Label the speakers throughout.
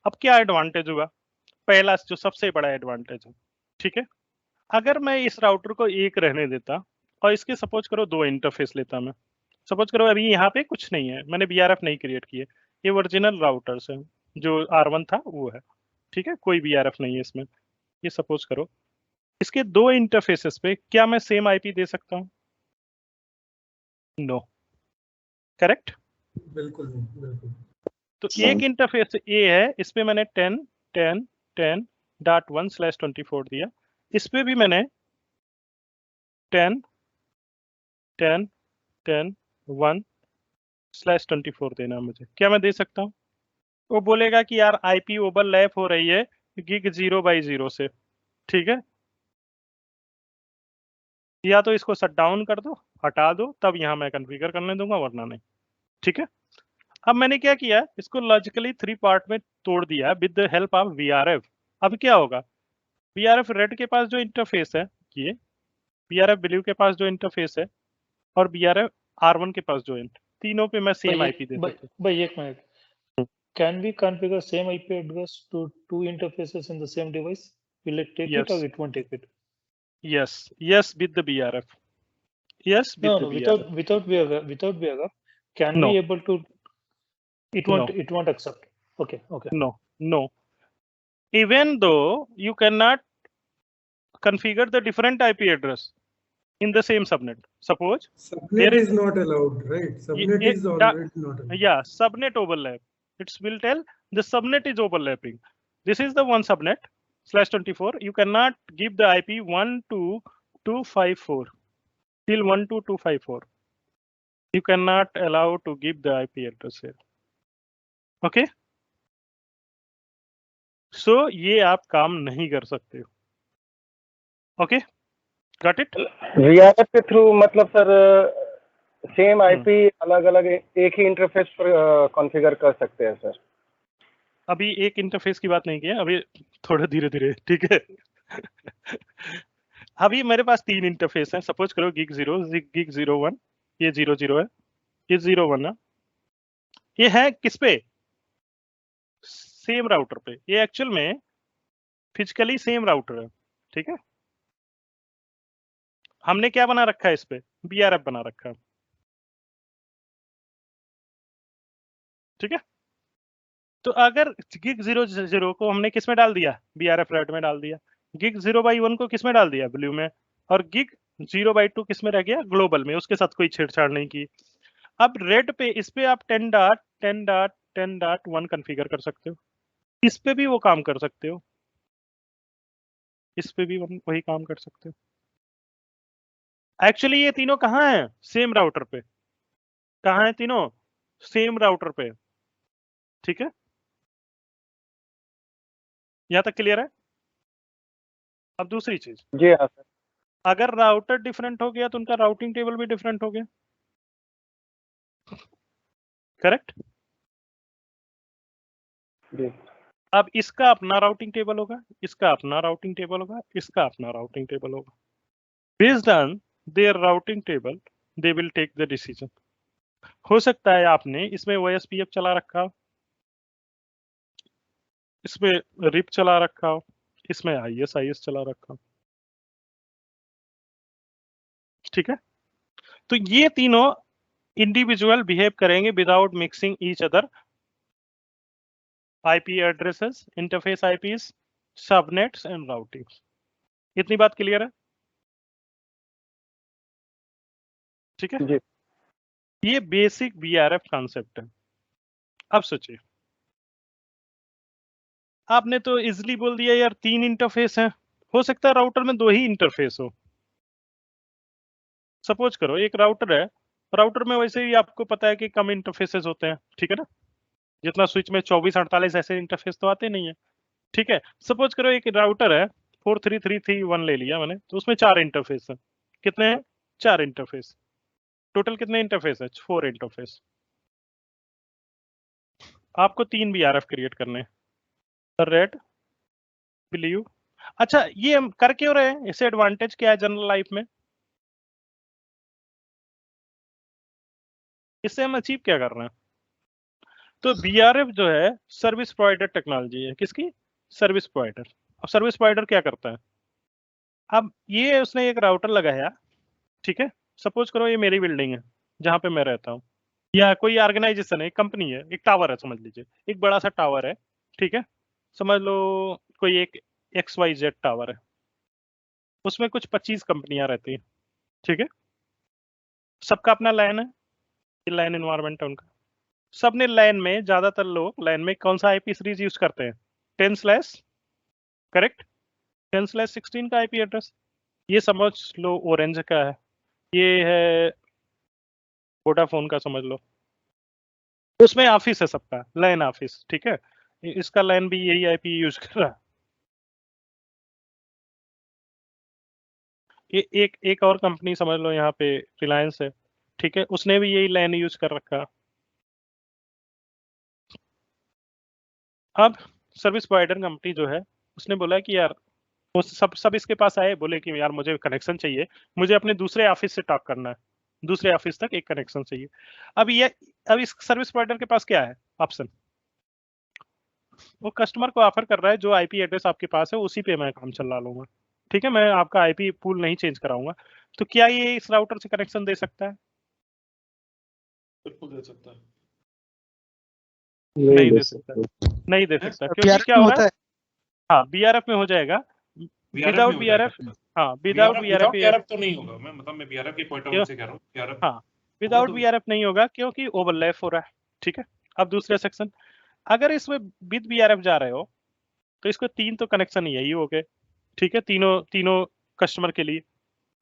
Speaker 1: अब क्या एडवांटेज हुआ, पहला जो सबसे बड़ा एडवांटेज है, ठीक है, अगर मैं इस राउटर को एक रहने देता और इसके सपोज करो दो इंटरफेस लेता मैं, सपोज करो अभी यहाँ पे कुछ नहीं है, मैंने बीआरएफ नहीं क्रिएट किए, ये ओरिजिनल राउटर्स है, जो R1 था वो है, ठीक है, कोई बीआरएफ नहीं है इसमें, ये सपोज करो इसके दो इंटरफेसेस पे क्या मैं सेम आईपी दे सकता हूँ? No, correct.
Speaker 2: बिल्कुल नहीं, बिल्कुल।
Speaker 1: तो एक इंटरफेस ए है, इस पे मैंने 10 10 10.1/24 दिया, इस पे भी मैंने 10 10 10 1/24 देना है मुझे, क्या मैं दे सकता हूँ? वो बोलेगा कि यार आईपी ओवरलैप हो रही है गिग 0/0 से, ठीक है, या तो इसको शट डाउन कर दो, हटा दो, तब यहाँ मैं कॉन्फ़िगर करने दूंगा, वरना नहीं, ठीक है। अब मैंने क्या किया, इसको लॉजिकली 3 पार्ट में तोड़ दिया with the help of VRF. अब क्या होगा, वीआरएफ रेड के पास जो इंटरफेस है, ये वीआरएफ ब्लू के पास जो इंटरफेस है, और वीआरएफ R1 के पास जो है, तीनों पे मैं सेम आईपी दे सकता हूँ।
Speaker 3: By एक minute. Can we configure same IP address to two interfaces in the same device? Will it take it or
Speaker 1: Yes,
Speaker 3: it won't take it?
Speaker 1: yes, with the BRF. Yes, with
Speaker 3: No,
Speaker 1: the
Speaker 3: no,
Speaker 1: BRF.
Speaker 3: without BRF, can
Speaker 1: No,
Speaker 3: we able to? It
Speaker 1: no,
Speaker 3: won't accept. Okay, okay.
Speaker 1: no. Even though you cannot configure the different IP address in the same subnet. Suppose
Speaker 2: Subnet is not allowed, right? Subnet is already not allowed.
Speaker 1: yeah, subnet overlap. It will tell the subnet is overlapping. This is the one subnet /24. You cannot give the IP 12254 till 12254. You cannot allow to give the IP address here. Okay. So ये आप काम नहीं कर सकते हो. Okay. Got it?
Speaker 4: VRF के through मतलब sir same IP अलग अलग एक ही इंटरफेस पर कॉन्फ़िगर कर सकते हैं सर?
Speaker 1: अभी एक इंटरफेस की बात नहीं की है, अभी थोड़ा धीरे धीरे, ठीक है। अभी मेरे पास 3 इंटरफेस हैं, सपोज करो गिग 0, गिग 01, ये 00 है, ये 01 है, ये है किस पे, सेम राउटर पे, ये एक्चुअल में फिजिकली सेम राउटर है, ठीक है। हमने क्या बना रखा है इस पे, बीआरएफ बना रखा है, ठीक है। तो अगर गिग 00 को हमने किस में डाल दिया, बीआरएफ रेड में डाल दिया, गिग 0/1 को किस में डाल दिया, ब्लू में, और गिग 0/2 किस में रह गया, ग्लोबल में, उसके साथ कोई छेड़छाड़ नहीं की। अब रेड पे, इस पे आप 10.10.10.1 कॉन्फ़िगर कर सकते हो, इस पे भी वो काम कर सकते हो, इस पे भी वही काम कर सकते हो। एक्चुअली ये तीनों कहाँ है, सेम राउटर पे, कहाँ है तीनों, सेम राउटर पे, ठीक है। यहाँ तक क्लियर है। अब दूसरी चीज,
Speaker 4: जी हाँ सर।
Speaker 1: अगर राउटर डिफरेंट हो गया तो उनका राउटिंग टेबल भी डिफरेंट हो गया, करेक्ट।
Speaker 4: जी।
Speaker 1: अब इसका अपना राउटिंग टेबल होगा, इसका अपना राउटिंग टेबल होगा, इसका अपना राउटिंग टेबल होगा, based on their routing table they will take the decision. हो सकता है आपने इसमें OSPF चला रखा हो, इसमें रिप चला रखा हो, इसमें IS चला रखा हो, ठीक है। तो ये तीनों इंडिविजुअल बिहेव करेंगे without mixing each other IP addresses, interface IPs, subnets and routings. इतनी बात क्लियर है, ठीक है।
Speaker 4: जी।
Speaker 1: ये बेसिक BRF कॉन्सेप्ट है। अब सोचिए, आपने तो इजिली बोल दिया यार 3 इंटरफेस हैं, हो सकता है राउटर में 2 ही इंटरफेस हो। सपोज करो एक राउटर है, राउटर में वैसे ही आपको पता है कि कम इंटरफेसेस होते हैं, ठीक है ना, जितना स्विच में 24-48 ऐसे इंटरफेस तो आते नहीं है, ठीक है। सपोज करो एक राउटर है 43331 ले लिया मैंने, तो उसमें 4 इंटरफेस है, कितने हैं, 4 इंटरफेस, टोटल कितने इंटरफेस है, 4 इंटरफेस। आपको 3 BRF क्रिएट करने हैं, रेड, ब्लू। अच्छा ये हम कर क्यों रहे हैं, इससे एडवांटेज क्या है जनरल लाइफ में, इससे हम अचीव क्या कर रहे हैं, तो BRF जो है सर्विस प्रोवाइडर टेक्नोलॉजी है, किसकी? Service provider. अब सर्विस प्रोवाइडर क्या करता है? अब ये उसने एक राउटर लगाया, ठीक है, सपोज करो ये मेरी बिल्डिंग है जहां पे मैं रहता हूँ, या कोई ऑर्गेनाइजेशन है, एक कंपनी है, एक टावर है, समझ लीजिए एक बड़ा सा टावर है, ठीक है, समझ लो कोई एक XYZ टावर है, उसमें कुछ 25 कंपनियां रहती हैं, ठीक है, सबका अपना लैन है, ये लैन एनवायरमेंट है उनका। सबने लैन में, ज्यादातर लोग लैन में कौन सा IP सीरीज यूज करते हैं? 10/ करेक्ट, 10/16 का IP एड्रेस। ये समझ लो ऑरेंज का है, ये है वोडाफोन का, समझ लो। उसमें ऑफिस है सबका, लैन ऑफिस, ठीक है, इसका लैन भी यही IP यूज कर रहा है। एक और कंपनी समझ लो यहाँ पे रिलायंस है, ठीक है, उसने भी यही लैन यूज कर रखा। अब सर्विस प्रोवाइडर कंपनी जो है उसने बोला कि यार, वो सब इसके पास आए, बोले कि यार मुझे कनेक्शन चाहिए, मुझे अपने दूसरे ऑफिस से टॉक करना है, दूसरे ऑफिस तक एक कनेक्शन चाहिए। अब इस सर्विस प्रोवाइडर के पास क्या है ऑप्शन? वो कस्टमर को ऑफर कर रहा है जो IP एड्रेस आपके पास है उसी पे मैं काम चला लूंगा, ठीक है, मैं आपका IP पूल नहीं चेंज कराऊंगा। तो क्या ये इस राउटर से कनेक्शन दे सकता है?
Speaker 5: बिल्कुल दे सकता है।
Speaker 1: नहीं दे सकता, नहीं दे सकता, क्योंकि क्या हो रहा है? हाँ, BRF में हो जाएगा, विदाउट BRF। हाँ, विदाउट BRF
Speaker 5: तो नहीं होगा, मैं BRF के पॉइंट ऑफ व्यू से कह रहा हूँ, BRF
Speaker 1: हाँ, विदाउट BRF नहीं होगा क्योंकि ओवरलैप हो रहा है, ठीक है। अब दूसरा सेक्शन, अगर इसमें विद BRF जा रहे हो तो इसको 3 तो कनेक्शन यही हो गए, ठीक है, तीनों कस्टमर के लिए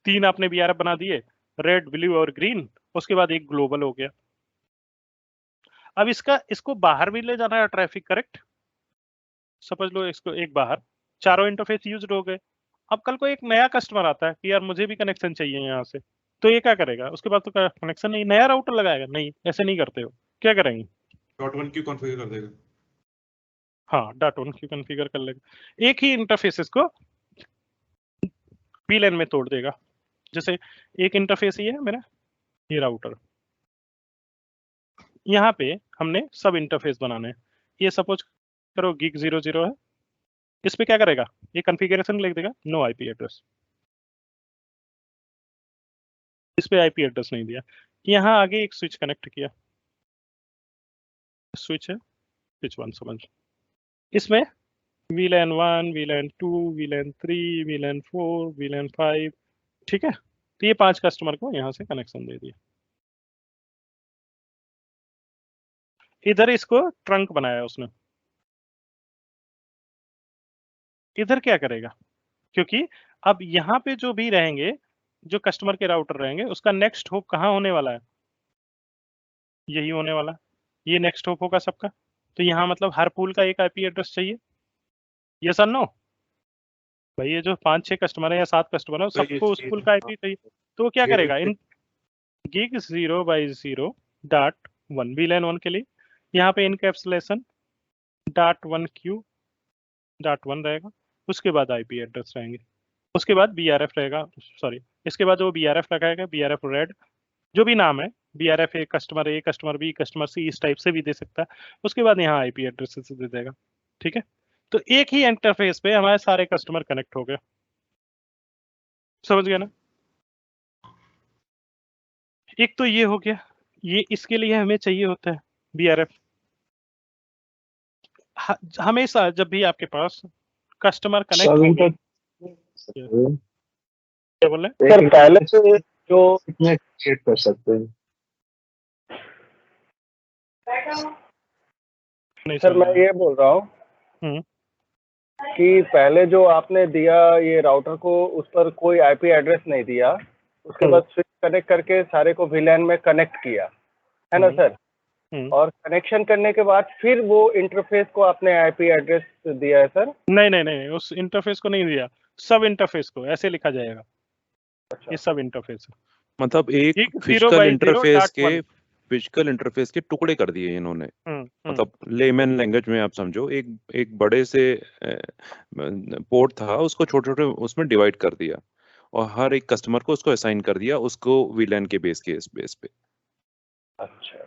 Speaker 1: 3 आपने BRF बना दिए, रेड, ब्लू और ग्रीन, उसके बाद एक ग्लोबल हो गया। अब इसको बाहर भी ले जाना है ट्रैफिक, करेक्ट, समझ लो इसको एक बाहर, चारों इंटरफेस यूज हो गए। अब कल को एक नया कस्टमर आता है कि यार मुझे भी कनेक्शन चाहिए यहाँ से, तो ये क्या करेगा? उसके बाद तो कनेक्शन नहीं, नया राउटर लगाएगा? नहीं, ऐसे नहीं करते हो, क्या करेंगे?
Speaker 5: .1Q कॉन्फ़िगर कर देगा।
Speaker 1: हाँ, .1Q कॉन्फ़िगर कर लेगा, एक ही इंटरफेस इसको VLAN में तोड़ देगा। जैसे एक इंटरफेस ही है मेरा, ये राउटर, यहाँ पे हमने सब इंटरफेस बनाने हैं। ये सपोज करो gig 00 है, इस पे क्या करेगा? ये कॉन्फ़िगरेशन लिख देगा नो IP एड्रेस, इस पे IP एड्रेस नहीं दिया। यहाँ आगे एक स्विच कनेक्ट किया, स्विच है, स्विच 1 समझ, इसमें VLAN 1, VLAN 2, VLAN 3, VLAN 4, VLAN 5, ठीक है, तो ये 5 कस्टमर को यहाँ से कनेक्शन दे दिया। इधर इसको ट्रंक बनाया उसने, इधर क्या करेगा? क्योंकि अब यहाँ पे जो भी रहेंगे, जो कस्टमर के राउटर रहेंगे, उसका नेक्स्ट होप कहाँ होने वाला है? यही होने वाला, ये नेक्स्ट होप होगा सबका। तो यहाँ मतलब हर पूल का एक IP एड्रेस चाहिए, यस और नो? भाई ये जो 5-6 कस्टमर है या 7 कस्टमर है, सबको उस पूल का IP चाहिए, तो वो क्या करेगा? इन gig 0/0.1 VLAN 1 के लिए यहाँ पे इनकैप्सुलेशन .1Q.1 रहेगा, उसके बाद IP एड्रेस रहेंगे, उसके बाद BRF रहेगा, सॉरी, इसके बाद वो BRF लगाएगा, BRF रेड, जो भी नाम है, BRF A, customer A, customer B, customer C, इस टाइप से भी दे सकता है। उसके बाद यहाँ IP एड्रेस दे देगा, ठीक है। तो एक ही इंटरफेस पे हमारे सारे कस्टमर कनेक्ट हो गए, समझ गया ना? एक तो ये हो गया, ये इसके लिए हमें चाहिए होता है BRF। हमेशा जब भी आपके पास कस्टमर कनेक्ट होंगे, क्या बोल रहे
Speaker 4: सर पहले से जो
Speaker 6: चेक कर सकते हैं।
Speaker 1: नहीं
Speaker 4: सर मैं
Speaker 1: समझा।
Speaker 4: ये बोल रहा हूँ कि पहले जो आपने दिया ये राउटर को, उस पर कोई IP एड्रेस नहीं दिया, उसके बाद स्विच कनेक्ट करके सारे को VLAN में कनेक्ट किया, है ना सर? और कनेक्शन करने के बाद फिर वो इंटरफेस को आपने IP एड्रेस दिया है सर?
Speaker 1: नहीं, उस इंटरफेस को नहीं दिया, सब इंटरफेस को ऐसे लिखा जाएगा।
Speaker 4: अच्छा।
Speaker 1: ये सब इंटरफेस है,
Speaker 6: मतलब एक
Speaker 1: gig
Speaker 6: फिजिकल
Speaker 1: 0/0.1
Speaker 6: इंटरफेस के टुकड़े कर दिए इन्होंने।
Speaker 1: हम्म,
Speaker 6: मतलब लेमैन लैंग्वेज में आप समझो, एक बड़े से पोर्ट था, उसको छोटे छोटे उसमें डिवाइड कर दिया और हर एक कस्टमर को उसको असाइन कर दिया, उसको VLAN के बेस पे।
Speaker 4: अच्छा।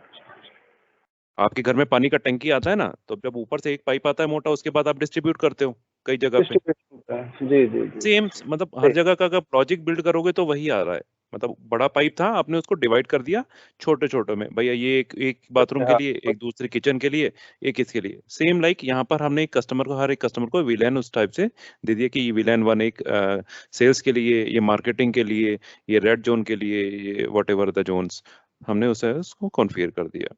Speaker 6: आपके घर में पानी का टंकी आता है ना, तो जब ऊपर से एक पाइप आता है मोटा, उसके बाद आप डिस्ट्रीब्यूट करते हो कई जगह पे।
Speaker 4: डिस्ट्रीब्यूशन होता है, जी जी जी।
Speaker 6: सेम मतलब हर जगह का अगर प्रोजेक्ट बिल्ड करोगे तो वही आ रहा है। मतलब बड़ा पाइप था, आपने उसको डिवाइड कर दिया छोटे छोटे में, भैया ये एक बाथरूम के
Speaker 4: हाँ
Speaker 6: लिए, एक दूसरे किचन के लिए, एक इसके लिए। सेम लाइक यहाँ पर हमने एक कस्टमर को, हर एक कस्टमर को विलेन उस टाइप से दे दिया कि ये विलेन वन एक सेल्स के लिए, ये मार्केटिंग के लिए, ये रेड जोन के लिए, ये वट एवर द जोन्स, हमने उसे उसको कॉन्फ़िगर कर दिया।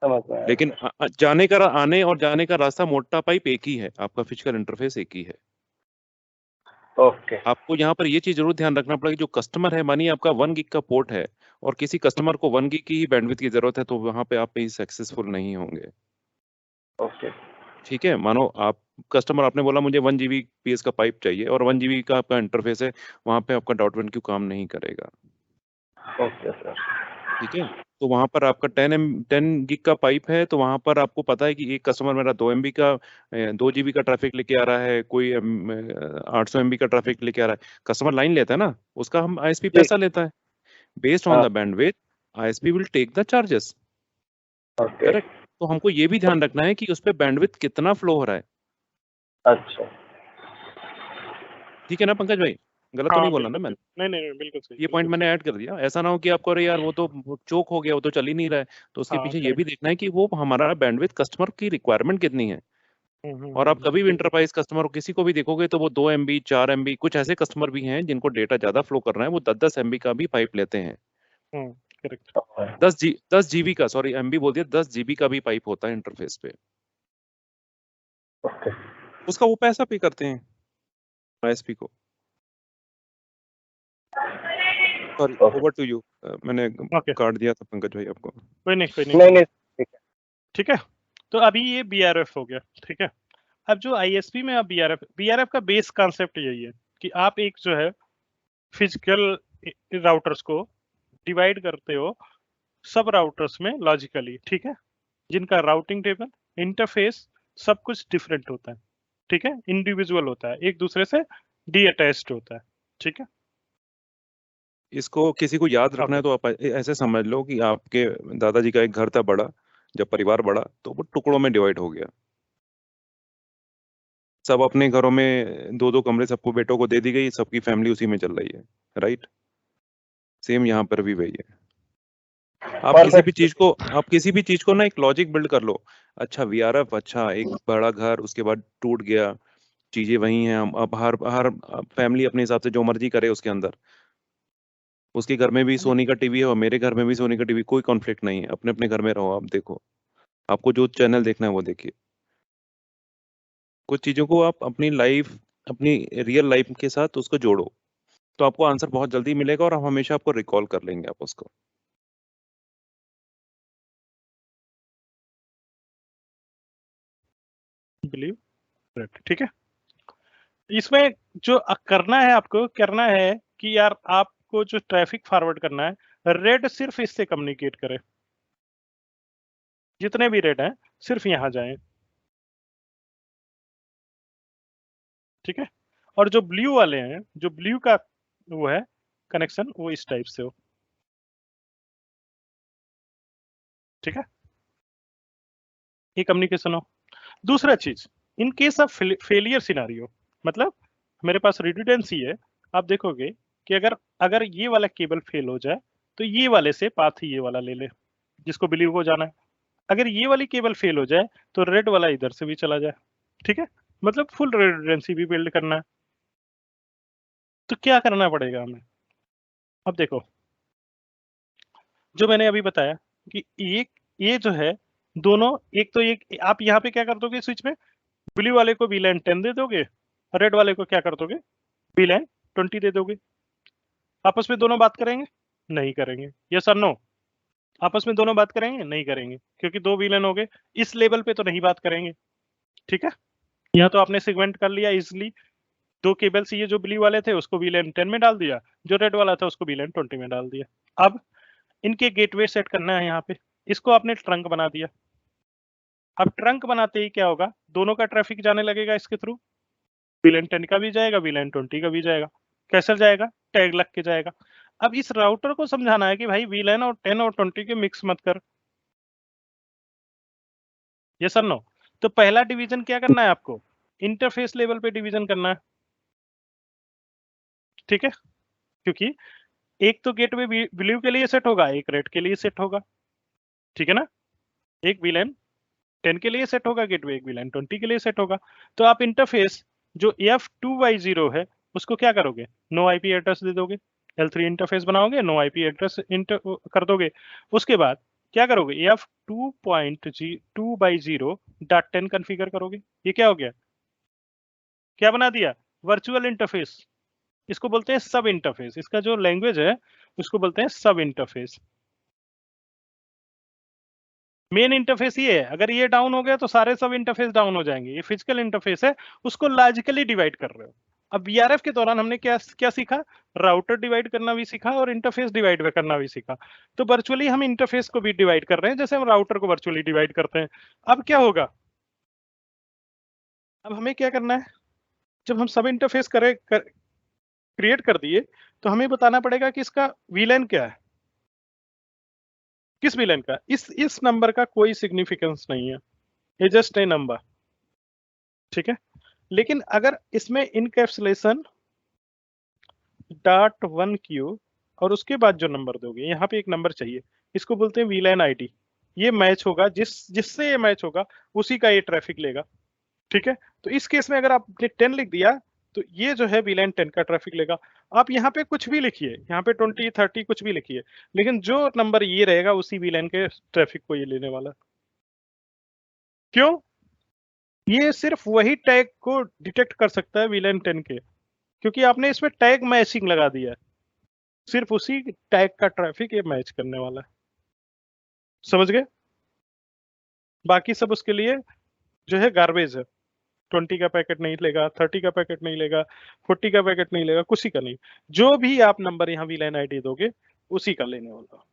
Speaker 4: समझ में आया
Speaker 6: लेकिन
Speaker 4: सर।
Speaker 6: जाने का आने और जाने का रास्ता, मोटा पाइप एक ही है, आपका फिजिकल इंटरफेस एक ही है।
Speaker 4: ओके
Speaker 6: आपको यहाँ पर ये चीज जरूर ध्यान रखना पड़ेगा, जो कस्टमर है, मानिए आपका 1 गिग का पोर्ट है और किसी कस्टमर को 1 गिग की ही बैंडविड्थ की जरूरत है, तो वहां पे आप सक्सेसफुल नहीं होंगे।
Speaker 4: ओके
Speaker 6: ठीक है, मानो आप कस्टमर, आपने बोला मुझे 1 Gbps का पाइप चाहिए और 1 GB का आपका इंटरफेस है, वहां पे आपका .1Q काम नहीं करेगा।
Speaker 4: Okay sir.
Speaker 6: ठीक है, तो वहां पर आपका 10 गिग का पाइप है, तो वहां पर आपको पता है कि एक कस्टमर मेरा 2 MB का 2 GB का ट्रैफिक लेके आ रहा है, कोई 800 MB का ट्रैफिक लेके आ रहा है, कस्टमर लाइन लेता है ना, उसका हम ISP
Speaker 4: जी
Speaker 6: पैसा लेता है। बेस्ड ऑन
Speaker 4: हाँ
Speaker 6: the bandwidth, ISP will take the charges.
Speaker 4: Okay
Speaker 6: correct. तो हमको ये भी ध्यान रखना है कि उस पे बैंडविड्थ कितना फ्लो हो रहा है।
Speaker 4: अच्छा
Speaker 6: ठीक है ना पंकज भाई, गलत तो
Speaker 1: हाँ
Speaker 6: नहीं बोला ना
Speaker 1: बिल्कुल
Speaker 6: मैंने?
Speaker 1: नहीं नहीं नहीं, बिल्कुल सही
Speaker 6: ये पॉइंट
Speaker 1: बिल्कुल
Speaker 6: मैंने ऐड कर दिया, ऐसा ना हो कि आपको अरे यार वो तो चोक हो गया, वो तो चल ही नहीं रहा है। तो उसके
Speaker 1: हाँ
Speaker 6: पीछे ये भी
Speaker 1: करेक्ट।
Speaker 6: देखना है कि वो हमारा बैंडविड्थ कस्टमर की रिक्वायरमेंट कितनी है। और आप कभी भी
Speaker 1: बिल्कुल।
Speaker 6: इंटरप्राइज कस्टमर किसी को भी देखोगे तो वो 2 MB 4 MB, कुछ ऐसे कस्टमर भी हैं जिनको डेटा ज्यादा फ्लो करना है, वो 10-10 MB का भी पाइप लेते हैं।
Speaker 1: करेक्ट।
Speaker 6: 10 GB का, सॉरी MB बोल दिया, 10 GB का भी पाइप होता है इंटरफेस पे।
Speaker 4: ओके
Speaker 6: उसका वो पैसा पे करते हैं ISP को। Sorry,
Speaker 4: okay
Speaker 6: over to you. मैंने
Speaker 1: ओके,
Speaker 6: काट दिया था पंकज भाई आपको।
Speaker 1: कोई नहीं कोई नहीं।
Speaker 4: नहीं नहीं ठीक है।
Speaker 1: ठीक है, तो अभी ये BRF हो गया। ठीक है, अब जो ISP में आप BRF का बेस कॉन्सेप्ट यही है कि आप एक जो है फिजिकल राउटर्स को डिवाइड करते हो सब राउटर्स में लॉजिकली। ठीक है, जिनका राउटिंग टेबल, इंटरफेस, सब कुछ डिफरेंट होता है। ठीक है, इंडिविजुअल होता है, एक दूसरे से डी अटैच्ड होता है। ठीक है,
Speaker 6: इसको किसी को याद रखना
Speaker 1: ओके
Speaker 6: है तो आप ऐसे समझ लो कि आपके दादाजी का एक घर था बड़ा, जब परिवार बड़ा तो वो टुकड़ों में डिवाइड हो गया। सब अपने घरों में 2-2 कमरे सबको, बेटों को दे दी गई, सबकी फैमिली उसी में चल रही है। राइट, सेम यहाँ पर भी वही है। आप किसी भी
Speaker 4: परफेक्ट
Speaker 6: चीज को आप किसी भी चीज को ना एक लॉजिक बिल्ड कर लो। अच्छा VRF, अच्छा एक बड़ा घर, उसके बाद टूट गया, चीजें वही हैं, अब हर हर फैमिली अपने हिसाब से जो मर्जी करे उसके अंदर। उसके घर में भी सोनी का टीवी है और मेरे घर में भी सोनी का टीवी, कोई कॉन्फ्लिक्ट नहीं है, अपने अपने घर में रहो, आप देखो, आपको जो चैनल देखना है वो देखिए। कुछ चीजों को आप अपनी लाइफ, अपनी रियल लाइफ के साथ उसको जोड़ो, तो आपको आंसर बहुत जल्दी मिलेगा और हम हमेशा आपको रिकॉल कर लेंगे आप उसको।
Speaker 1: बिलीव, ठीक है। इसमें जो करना है, आपको करना है कि यार आपको जो ट्रैफिक फॉरवर्ड करना है, रेड सिर्फ इससे कम्युनिकेट करे, जितने भी रेड हैं सिर्फ यहाँ जाएं। ठीक है, और जो ब्लू वाले हैं, जो ब्लू का वो है कनेक्शन, वो इस टाइप से हो। ठीक है, ये कम्युनिकेशन हो। दूसरा चीज, in case of failure scenario, मतलब मेरे पास रिडंडेंसी है, आप देखोगे कि अगर अगर ये वाला केबल फेल हो जाए तो ये वाले से पाथ ये वाला ले ले जिसको बिलीव को जाना है। अगर ये वाली केबल फेल हो जाए तो रेड वाला इधर से भी चला जाए। ठीक है, मतलब फुल रिडंडेंसी भी बिल्ड करना है। तो क्या करना पड़ेगा हमें? अब देखो, जो मैंने अभी बताया कि एक ये जो है दोनों, एक तो एक आप यहाँ पे क्या कर दोगे, स्विच में ब्लू वाले को VLAN 10 दे दोगे, रेड वाले को क्या कर दोगे, VLAN 20 दे दोगे। आपस में दोनों बात करेंगे? नहीं करेंगे। यस और नो? आपस में दोनों बात करेंगे? नहीं करेंगे, क्योंकि 2 VLAN हो गए, इस लेवल पे तो नहीं बात करेंगे। ठीक है, यहाँ तो आपने सेगमेंट कर लिया इजिली। 2 केबल्स ये जो ब्लू वाले थे उसको VLAN 10 में डाल दिया, जो रेड वाला था उसको VLAN 20 में डाल दिया। अब इनके गेटवे सेट करना है यहाँ पे, इसको आपने ट्रंक बना दिया। अब ट्रंक बनाते ही क्या होगा, दोनों का ट्रैफिक जाने लगेगा इसके थ्रू, VLAN 10 का भी जाएगा, VLAN 20 का भी जाएगा। कैसे जाएगा? टैग लग के जाएगा। अब इस राउटर को समझाना है कि भाई VLAN और 10 और 20 के मिक्स मत कर, यस और नो? तो पहला डिवीजन क्या करना है आपको? इंटरफेस लेवल पे डिवीजन करना है, ठीक है? क्योंकि एक तो गेटवे ब्लू के लिए सेट होगा, एक रेड के लिए सेट होगा, ठीक है ना? एक VLAN 10 के लिए सेट होगा गेटवे, एक VLAN 20 के लिए सेट होगा। तो आप इंटरफेस जो F2Y0 है उसको क्या करोगे? नो आईपी एड्रेस दे दोगे, L3 इंटरफेस बनाओगे, नो आईपी एड्रेस कर दोगे। उसके बाद क्या करोगे? F2.2/0.10 कॉन्फ़िगर करोगे। ये क्या हो गया? क्या बना दिया? Virtual interface. इसको बोलते हैं सब इंटरफेस। इसका जो लैंग्वेज है उसको बोलते हैं सब इंटरफेस। मेन इंटरफेस ये है, अगर ये डाउन हो गया तो सारे सब इंटरफेस डाउन हो जाएंगे। ये फिजिकल इंटरफेस है, उसको लॉजिकली डिवाइड कर रहे हो। अब VRF के दौरान हमने क्या क्या सीखा? राउटर डिवाइड करना भी सीखा और इंटरफेस डिवाइड करना भी सीखा। तो वर्चुअली हम इंटरफेस को भी डिवाइड कर रहे हैं जैसे हम राउटर को वर्चुअली डिवाइड करते हैं। अब क्या होगा? अब हमें क्या करना है? जब हम सब इंटरफेस क्रिएट कर दिए तो हमें बताना पड़ेगा कि इसका VLAN क्या है। किस VLAN का? इस नंबर का कोई सिग्निफिकेंस नहीं है, ये जस्ट ए नंबर, ठीक है? लेकिन अगर इसमें इनकैप्सुलेशन .1Q और उसके बाद जो नंबर दोगे, यहाँ पे एक नंबर चाहिए, इसको बोलते हैं VLAN ID। ये मैच होगा, जिससे ये मैच होगा उसी का ये ट्रैफिक लेगा, ठीक है? तो इस केस में अगर आपने 10 लिख दिया तो ये जो है VLAN 10 का ट्रैफिक लेगा। आप यहाँ पे कुछ भी लिखिए, यहाँ पे 20, 30 कुछ भी लिखिए, लेकिन जो नंबर ये रहेगा उसी VLAN के ट्रैफिक को ये लेने वाला। क्यों? ये सिर्फ वही टैग को डिटेक्ट कर सकता है VLAN 10 के, क्योंकि आपने इसमें टैग मैचिंग लगा दिया है। सिर्फ उसी टैग का ट्रैफिक ये मैच करने वाला है। समझ गए? बाकी सब उसके लिए जो है गार्बेज है। 20 का पैकेट नहीं लेगा, 30 का पैकेट नहीं लेगा, 40 का पैकेट नहीं लेगा, कुछ का नहीं। जो भी आप नंबर यहाँ VLAN ID दोगे उसी का लेने वाला।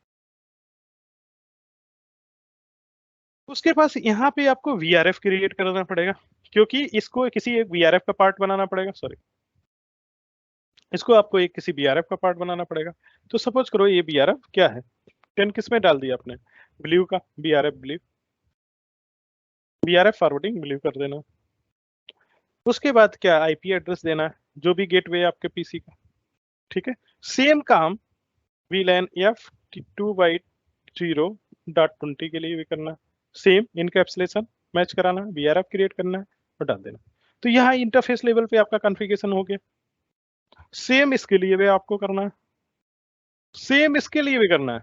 Speaker 1: उसके पास यहाँ पे आपको VRF क्रिएट करना पड़ेगा, क्योंकि इसको किसी एक VRF का पार्ट बनाना पड़ेगा। सॉरी, इसको आपको एक किसी BRF का पार्ट बनाना पड़ेगा। तो सपोज करो ये BRF क्या है? 10 किस में डाल दिया आपने? ब्लू का BRF blue, BRF forwarding blue कर देना। उसके बाद क्या? IP एड्रेस देना है जो भी गेटवे आपके PC का, ठीक है? सेम काम VLAN F2/0.20 के लिए भी करना है। सेम इनकैप्सुलेशन मैच कराना, BRF क्रिएट करना है और डाल देना। तो यहाँ इंटरफेस लेवल पे आपका कॉन्फ़िगरेशन हो गया। सेम इसके लिए भी आपको करना है, सेम इसके लिए भी करना है,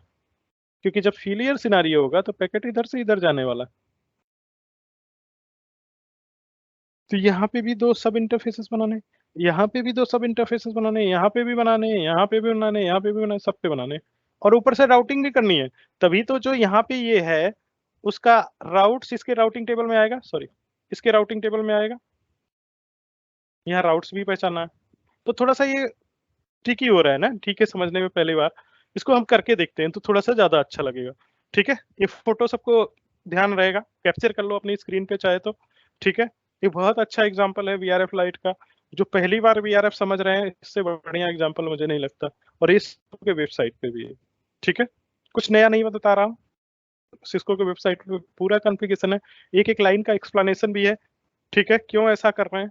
Speaker 1: क्योंकि जब फेलियर सिनेरियो होगा तो पैकेट इधर से इधर जाने वाला। तो यहाँ पे भी दो सब इंटरफेसेस बनाने, यहाँ पे भी दो सब इंटरफेसेस बनाने, यहाँ पे भी बनाने, यहाँ पे भी बनाने, यहाँ पे भी बनाने, सब पे बनाने, और ऊपर से राउटिंग भी करनी है। तभी तो जो यहाँ पे ये है उसका राउट्स इसके राउटिंग टेबल में आएगा, सॉरी इसके राउटिंग टेबल में आएगा। यहाँ राउट्स भी पहचानना है। तो थोड़ा सा ये ठीक ही हो रहा है ना, ठीक है समझने में पहली बार। इसको हम करके देखते हैं तो थोड़ा सा ज्यादा अच्छा लगेगा, ठीक है? ये फोटो सबको ध्यान रहेगा, कैप्चर कर लो अपनी स्क्रीन पे चाहे तो, ठीक है? ये बहुत अच्छा एग्जांपल है VRF लाइट का। जो पहली बार VRF समझ रहे हैं इससे बढ़िया एग्जांपल मुझे नहीं लगता, और इस के वेबसाइट पे भी है, ठीक है? कुछ नया नहीं बता रहा हूँ, सिस्को के वेबसाइट पे पूरा कॉन्फ़िगरेशन है, एक एक लाइन का एक्सप्लेनेशन भी है, ठीक है? क्यों ऐसा कर रहे हैं?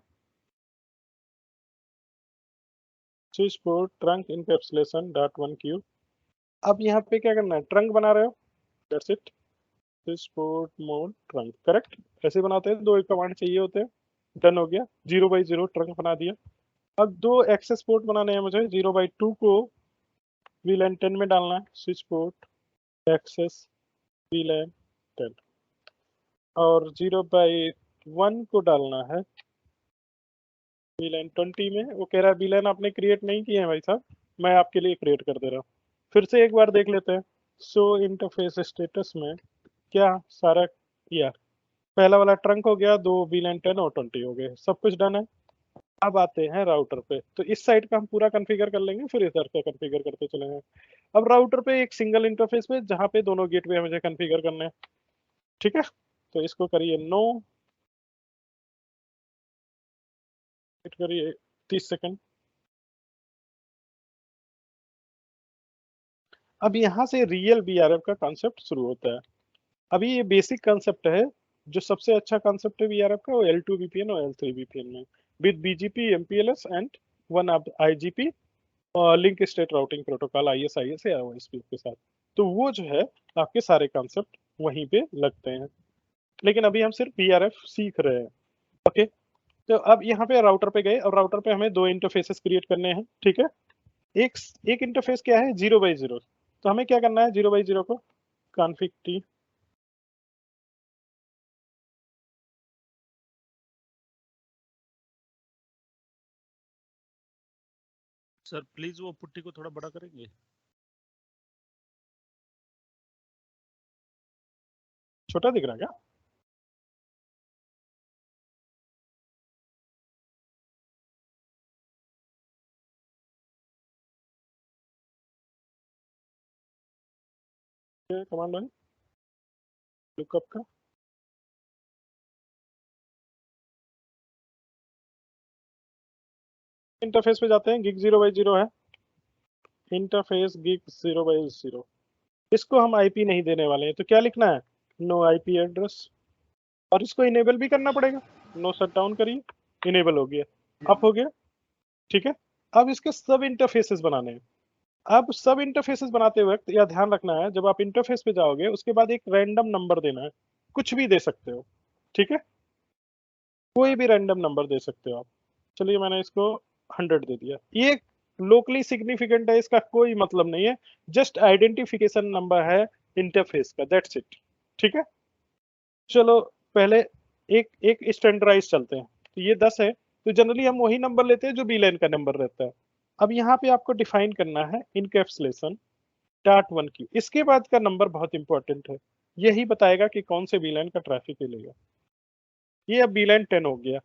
Speaker 1: Switch port trunk encapsulation .1Q। अब यहाँ पे क्या करना है? ट्रंक बना रहे हो, that's it. Switch port mode trunk, correct? ऐसे बनाते हैं, दो कमांड चाहिए होते हैं। डन हो गया, 0/0 ट्रंक बना दिया। अब दो एक्सेस पोर्ट बनाने हैं मुझे। 0/2 को VLAN 10 में डालना है, स्विच पोर्ट एक्सेस VLAN 10, और 0/1 को डालना है VLAN 20 में। वो कह रहा है VLAN आपने क्रिएट नहीं किए हैं भाई साहब, मैं आपके लिए क्रिएट कर दे रहा हूँ। फिर से एक बार देख लेते हैं। सो इंटरफेस स्टेटस में क्या सारा किया? पहला वाला ट्रंक हो गया, दो VLAN 10 और 20 हो गए, सब कुछ डन है। अब आते हैं राउटर पे, तो इस साइड का हम पूरा कॉन्फ़िगर कर लेंगे, फिर इधर का कॉन्फ़िगर करते चलेंगे। अब राउटर पे एक सिंगल इंटरफेस में जहाँ पे दोनों गेटवे मुझे कॉन्फ़िगर करने हैं, ठीक है? तो इसको करिए नो, वेट करिए 30 सेकंड। अब यहाँ से रियल VRF का कॉन्सेप्ट शुरू होता है। अभी ये बेसिक कॉन्सेप्ट है जो सबसे अच्छा कॉन्सेप्ट है वीआरएफ का वो L2 VPN और L3 VPN में with BGP MPLS and one IGP link state routing protocol ISIS या OSPF के साथ। तो वो जो है आपके सारे कॉन्सेप्ट वहीं पे लगते हैं, लेकिन अभी हम सिर्फ वीआरएफ सीख रहे हैं। ओके, तो अब यहाँ पे राउटर पे गए और राउटर पे हमें दो इंटरफेसेस क्रिएट करने हैं, ठीक है। एक इंटरफेस क्या है 0x0, तो हमें क्या करना है 0x0 को कॉन्फ़िग T
Speaker 7: सर प्लीज वो पुट्टी को थोड़ा बड़ा करेंगे।
Speaker 1: छोटा दिख रहा है क्या? कमांड है लुकअप का, इंटरफेस पे जाते हैं, गिग 0x0 है, इंटरफेस गिग 0x0। इसको हम आईपी नहीं देने वाले हैं, तो क्या लिखना है नो आईपी एड्रेस, और इसको इनेबल भी करना पड़ेगा। नो शट डाउन करिए, इनेबल हो गया, अप हो गया, ठीक है। अब इसके सब इंटरफेसेस बनाने हैं। अब सब इंटरफेसेस बनाते वक्त यह ध्यान रखना है, जब आप इंटरफेस पे जाओगे उसके बाद एक रैंडम नंबर देना है, कुछ भी दे सकते हो, ठीक है, कोई भी रैंडम नंबर दे सकते हो आप। चलिए मैंने इसको 100 दे दिया। ये लोकली सिग्निफिकेंट है, इसका कोई मतलब नहीं है, जस्ट आइडेंटिफिकेशन नंबर है इंटरफेस का, दैट्स इट, ठीक है। चलो पहले एक एक स्टैंडर्डाइज चलते हैं, तो ये 10 है, तो जनरली हम वही नंबर लेते हैं जो बीलाइन का नंबर रहता है। अब यहाँ पे आपको डिफाइन करना है इनकैप्सुलेशन .1 की, इसके बाद का नंबर बहुत इंपॉर्टेंट है, यही बताएगा कि कौन से बीलाइन का ट्रैफिक मिलेगा। ये अब बीलाइन 10 हो गया,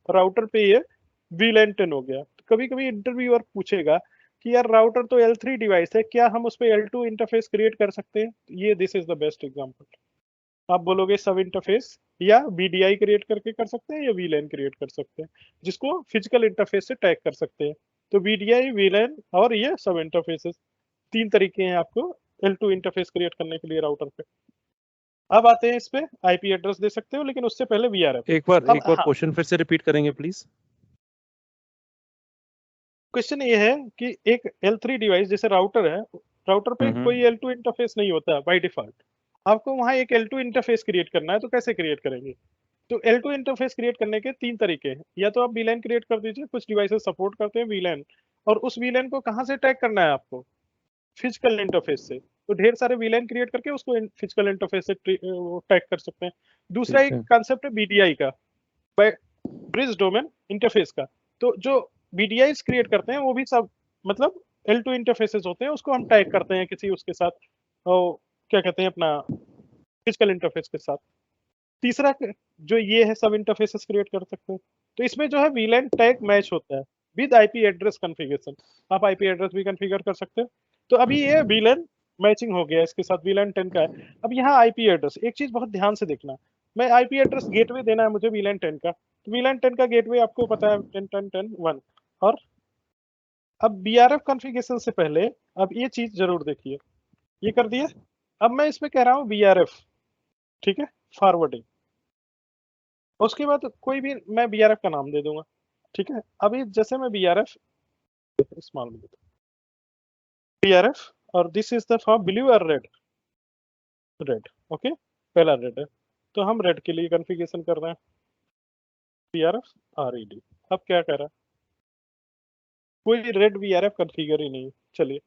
Speaker 1: राउटर पे ये बीलाइन 10 हो गया। तो कभी कभी इंटरव्यूअर पूछेगा कि यार राउटर तो L3 डिवाइस है, क्या हम उस पे L2 इंटरफेस क्रिएट कर सकते हैं? ये this is the best example. आप बोलोगे सब इंटरफेस या BDI क्रिएट करके कर सकते हैं या VLAN क्रिएट कर सकते हैं, जिसको फिजिकल इंटरफेस से टैग कर सकते हैं। तो BDI, VLAN और ये सब इंटरफेसेस, तीन तरीके हैं आपको L2 इंटरफेस क्रिएट करने के लिए राउटर पे। अब आते हैं इस पे, आईपी एड्रेस दे सकते हो, लेकिन उससे पहले VRF।
Speaker 6: एक बार
Speaker 1: हाँ,
Speaker 6: क्वेश्चन फिर से रिपीट करेंगे प्लीज।
Speaker 1: क्वेश्चन ये है कि एक L3 डिवाइस जैसे राउटर है, राउटर पे कोई L2 इंटरफेस नहीं होता बाय डिफॉल्ट, आपको वहां एक L2 इंटरफेस क्रिएट करना है, तो कैसे क्रिएट करेंगे? तो L2 इंटरफेस क्रिएट करने के तीन तरीके हैं, या तो आप VLAN क्रिएट कर दीजिए, कुछ डिवाइसेस सपोर्ट करते हैं VLAN, और उस VLAN को कहां से टैग करना है आपको? फिजिकल इंटरफेस से। तो ढेर सारे VLAN क्रिएट करके उसको फिजिकल इंटरफेस से टैग कर सकते हैं। दूसरा एक कॉन्सेप्ट है BDI का, ब्रिज डोमेन इंटरफेस का। तो जो BDIs क्रिएट करते हैं वो भी सब मतलब L2 इंटरफेसेस होते हैं, उसको हम टैग करते हैं किसी उसके साथ, क्या कहते हैं अपना फिजिकल इंटरफेस के साथ। तीसरा जो ये है सब इंटरफेसेस क्रिएट कर सकते हैं, तो इसमें जो है VLAN टैग मैच होता है विद IP एड्रेस कॉन्फ़िगरेशन। आप IP एड्रेस भी कॉन्फ़िगर कर सकते हो। तो अभी ये VLAN मैचिंग हो गया, इसके साथ VLAN 10 का है। अब यहाँ IP एड्रेस, एक चीज बहुत ध्यान से देखना, मैं IP एड्रेस गेटवे देना है मुझे VLAN 10 का, तो VLAN 10 का गेटवे आपको पता है 10 10 10 1। और अब BRF कॉन्फ़िगरेशन से पहले अब ये चीज जरूर देखिए, ये कर दिया। अब मैं इसमें कह रहा हूँ BRF, ठीक है, फॉरवर्डिंग। उसके बाद कोई भी मैं BRF का नाम दे दूंगा, ठीक है। अभी जैसे मैं BRF स्मॉल में देता हूं BRF, और this is the for blue और रेड, रेड, ओके, पहला रेड है, तो हम रेड के लिए कॉन्फ़िगरेशन कर रहे हैं BRF RED। अब क्या कर रहा है, कोई रेड BRF कॉन्फ़िगर ही नहीं। चलिए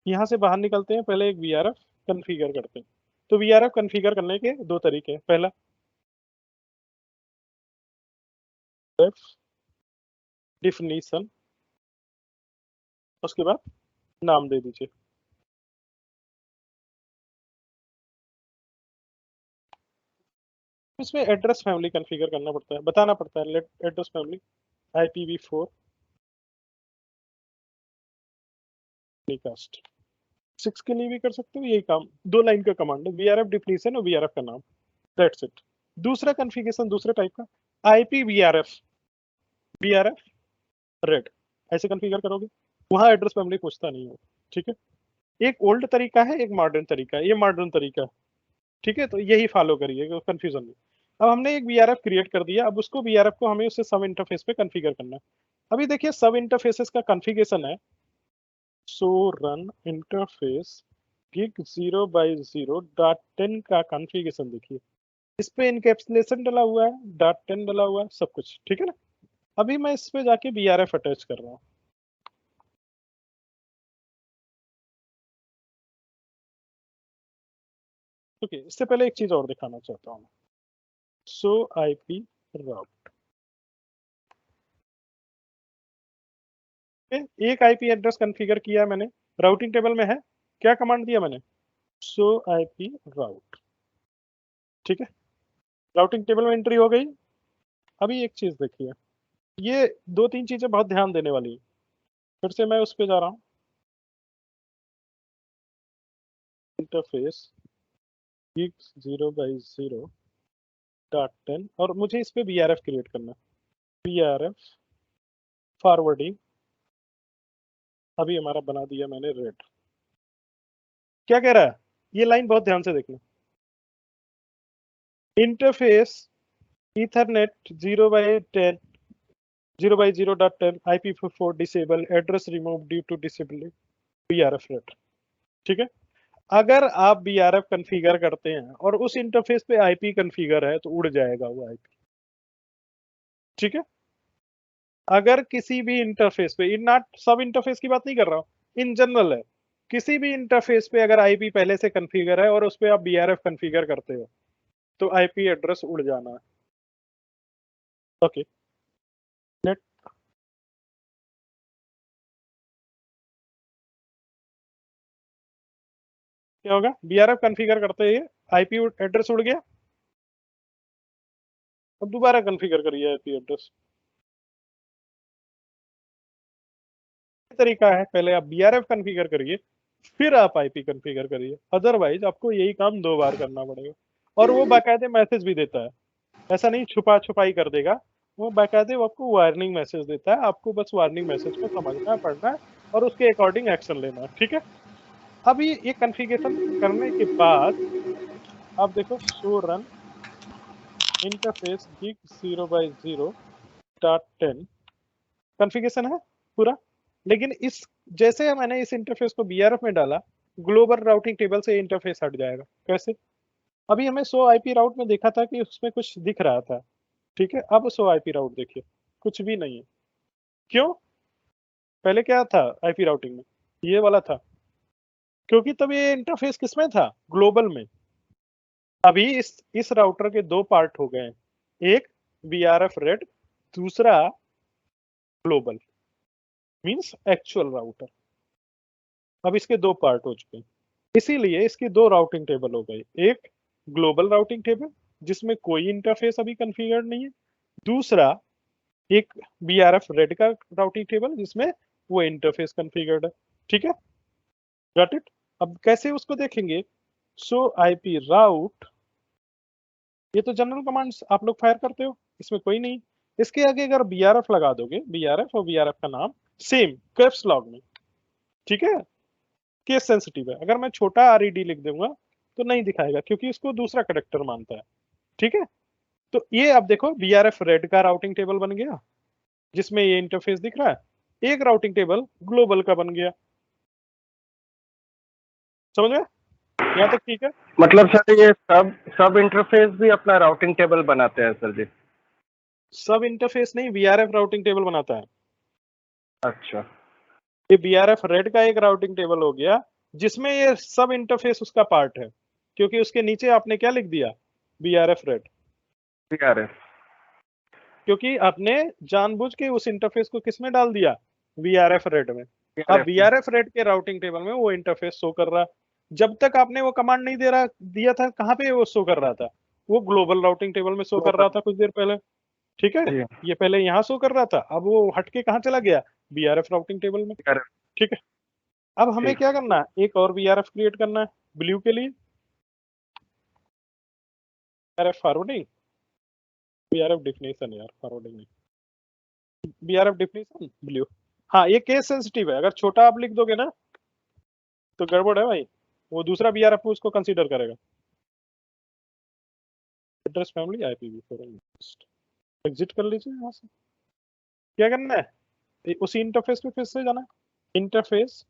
Speaker 1: यहाँ से बाहर निकलते हैं, पहले एक BRF कॉन्फ़िगर करते हैं। तो BRF कॉन्फ़िगर करने के दो तरीके हैं, पहला डिफिनीशन, उसके बाद नाम दे दीजिए। इसमें एड्रेस फैमिली कॉन्फ़िगर करना पड़ता है, बताना पड़ता है, late address family IPv4 cast 6 के लिए भी कर सकते हो, यही काम, दो लाइन का कमांड है, BRF डिफिनीशन और BRF का नाम, दैट्स इट। दूसरा कॉन्फ़िगरेशन दूसरे टाइप का IPVRF, BRF रेड, ऐसे कॉन्फ़िगर करोगे, वहां एड्रेस फैमिली पूछता नहीं हो, ठीक है। एक ओल्ड तरीका है, एक मॉडर्न तरीका है, ये मॉडर्न तरीका है, ठीक है, तो यही फॉलो करिए, कंफ्यूजन नहीं। अब हमने एक VRF क्रिएट कर दिया, अब उसको VRF को हमें उससे सब इंटरफेस पे कॉन्फ़िगर करना है। अभी देखिए सब इंटरफेसेस का कॉन्फ़िगरेशन है, सो रन इंटरफेस gig 0/0.10 का कॉन्फ़िगरेशन देखिए, इस पे इनकैप्सुलेशन डला हुआ है, .10 डला हुआ है, सब कुछ ठीक है ना। अभी मैं इस पे जाके VRF अटैच कर रहा हूँ। ओके, इससे पहले एक चीज और दिखाना चाहता हूँ। सो IP राउट, एक IP एड्रेस कॉन्फ़िगर किया मैंने, राउटिंग टेबल में है, क्या कमांड दिया मैंने, सो IP राउट, ठीक है, राउटिंग टेबल में एंट्री हो गई। अभी एक चीज देखिए, ये दो तीन चीजें बहुत ध्यान देने वाली है। फिर से मैं उस पे जा रहा हूँ, इंटरफेस gig 0/0.10 और मुझे इस पे VRF क्रिएट करना है, VRF फॉरवर्डिंग, अभी हमारा बना दिया मैंने रेड। क्या कह रहा है, ये लाइन बहुत ध्यान से देखना, interface Ethernet 0/0.10 IP4 disable, address remove due to disable VRF rate, ठीक है। अगर आप VRF कॉन्फ़िगर करते हैं और उस इंटरफेस पे IP कॉन्फ़िगर है तो उड़ जाएगा वो IP, ठीक है। अगर किसी भी इंटरफेस पे, इन नॉट सब इंटरफेस की बात नहीं कर रहा हूँ, इन जनरल है, किसी भी इंटरफेस पे अगर IP पहले से कॉन्फ़िगर है और उस पे आप VRF कॉन्फ़िगर करते हो तो IP एड्रेस उड़ जाना है। ओके, नेट क्या होगा, VRF कॉन्फ़िगर करते ही IP एड्रेस उड़ गया, अब दोबारा कॉन्फ़िगर करिए IP एड्रेस। तरीका है, पहले आप VRF कॉन्फ़िगर करिए, फिर आप IP कॉन्फ़िगर करिए, अदरवाइज आपको यही काम 2 बार करना पड़ेगा। और वो बाकायदे मैसेज भी देता है, ऐसा नहीं छुपा छुपाई कर देगा, वो बाकायदे वो आपको वार्निंग मैसेज देता है, आपको बस वार्निंग मैसेज को समझना है, पढ़ना है और उसके अकॉर्डिंग एक्शन लेना है, ठीक है। अभी ये कॉन्फ़िगरेशन करने के बाद आप देखो, show run interface gig 0/0.10 configuration है पूरा, लेकिन इस जैसे मैंने इस इंटरफेस को VRF में डाला, ग्लोबल राउटिंग टेबल से इंटरफेस हट जाएगा। कैसे, अभी हमें सो IP राउट में देखा था कि उसमें कुछ दिख रहा था, ठीक है, अब सो IP राउट देखिए कुछ भी नहीं है। क्यों, पहले क्या था IP राउटिंग में, ये वाला था, क्योंकि तब ये इंटरफेस किसमें था, ग्लोबल में। अभी इस राउटर के दो पार्ट हो गए, एक VRF रेड, दूसरा ग्लोबल मींस एक्चुअल राउटर। अब इसके दो पार्ट हो चुके हैं, इसीलिए इसकी दो राउटिंग टेबल हो गई, एक ग्लोबल राउटिंग टेबल जिसमें कोई इंटरफेस अभी कॉन्फ़िगर्ड नहीं है, दूसरा एक VRF रेड का राउटिंग टेबल जिसमें वो इंटरफेस कॉन्फ़िगर्ड है, ठीक है, गॉट इट। अब कैसे उसको देखेंगे, सो IP राउट, ये तो जनरल कमांड्स आप लोग फायर करते हो, इसमें कोई नहीं, इसके आगे अगर VRF लगा दोगे, VRF और VRF का नाम सेम कैप्स लॉक में, ठीक है, केस सेंसिटिव है, अगर मैं छोटा RED लिख दूंगा तो नहीं दिखाएगा क्योंकि इसको दूसरा कनेक्टर मानता है, ठीक है। तो ये अब देखो VRF रेड का राउटिंग टेबल बन गया जिसमें ये इंटरफेस दिख रहा है, एक राउटिंग टेबल ग्लोबल का बन गया, समझ में, यहाँ तक ठीक है।
Speaker 4: मतलब सर ये सब इंटरफेस भी अपना राउटिंग टेबल बनाते हैं सर जी?
Speaker 1: सब इंटरफेस नहीं, VRF राउटिंग टेबल बनाता है।
Speaker 4: अच्छा,
Speaker 1: ये VRF रेड का एक राउटिंग टेबल हो गया जिसमें ये सब इंटरफेस उसका पार्ट है, क्योंकि उसके नीचे आपने क्या लिख दिया, VRF रेड,
Speaker 4: VRF।
Speaker 1: क्योंकि आपने जानबूझ के उस इंटरफेस को किसमें डाल दिया, VRF रेड में। अब VRF रेड के राउटिंग टेबल में वो इंटरफेस शो कर रहा, जब तक आपने वो कमांड नहीं दिया था, कहाँ पे वो शो कर रहा था, वो ग्लोबल राउटिंग टेबल में शो कर रहा था कुछ देर पहले, ठीक है, ये पहले यहाँ शो कर रहा था, अब वो हटके कहाँ चला गया, VRF राउटिंग टेबल में, ठीक है। अब हमें क्या करना है, एक और VRF क्रिएट करना है ब्लू के लिए, VRF फॉरवर्डिंग, VRF डेफिनेशन यार, फॉरवर्डिंग नहीं, VRF डेफिनेशन ब्लू। हाँ, ये केस सेंसिटिव है, अगर छोटा आप लिख दोगे ना तो गड़बड़ है भाई, वो दूसरा VRF उसको कंसीडर करेगा। एड्रेस फैमिली IPv4 एग्जिट कर लीजिए यहाँ से। क्या करना है, उसी इंटरफेस पे फिर से जाना है, इंटरफेस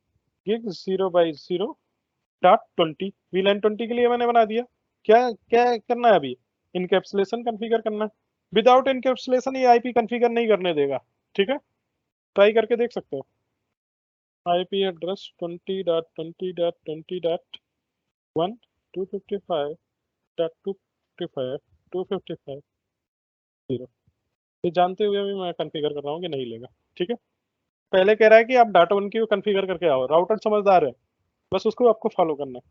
Speaker 1: gig 0x0.20 VLAN 20 के लिए मैंने बना दिया। क्या क्या करना है अभी, इनकैप्सुलेशन कॉन्फ़िगर करना है। विदाउट इनकैप्सुलेशन ये IP कॉन्फ़िगर नहीं करने देगा, ठीक है, ट्राई करके देख सकते हो। IP एड्रेस 20.20.20.1 255.255 0 ये जानते हुए भी मैं कॉन्फ़िगर कर रहा हूँ कि नहीं लेगा, ठीक है। पहले कह रहा है कि आप डाटा 1 की कॉन्फ़िगर करके आओ, राउटर समझदार है, बस उसको आपको फॉलो करना है।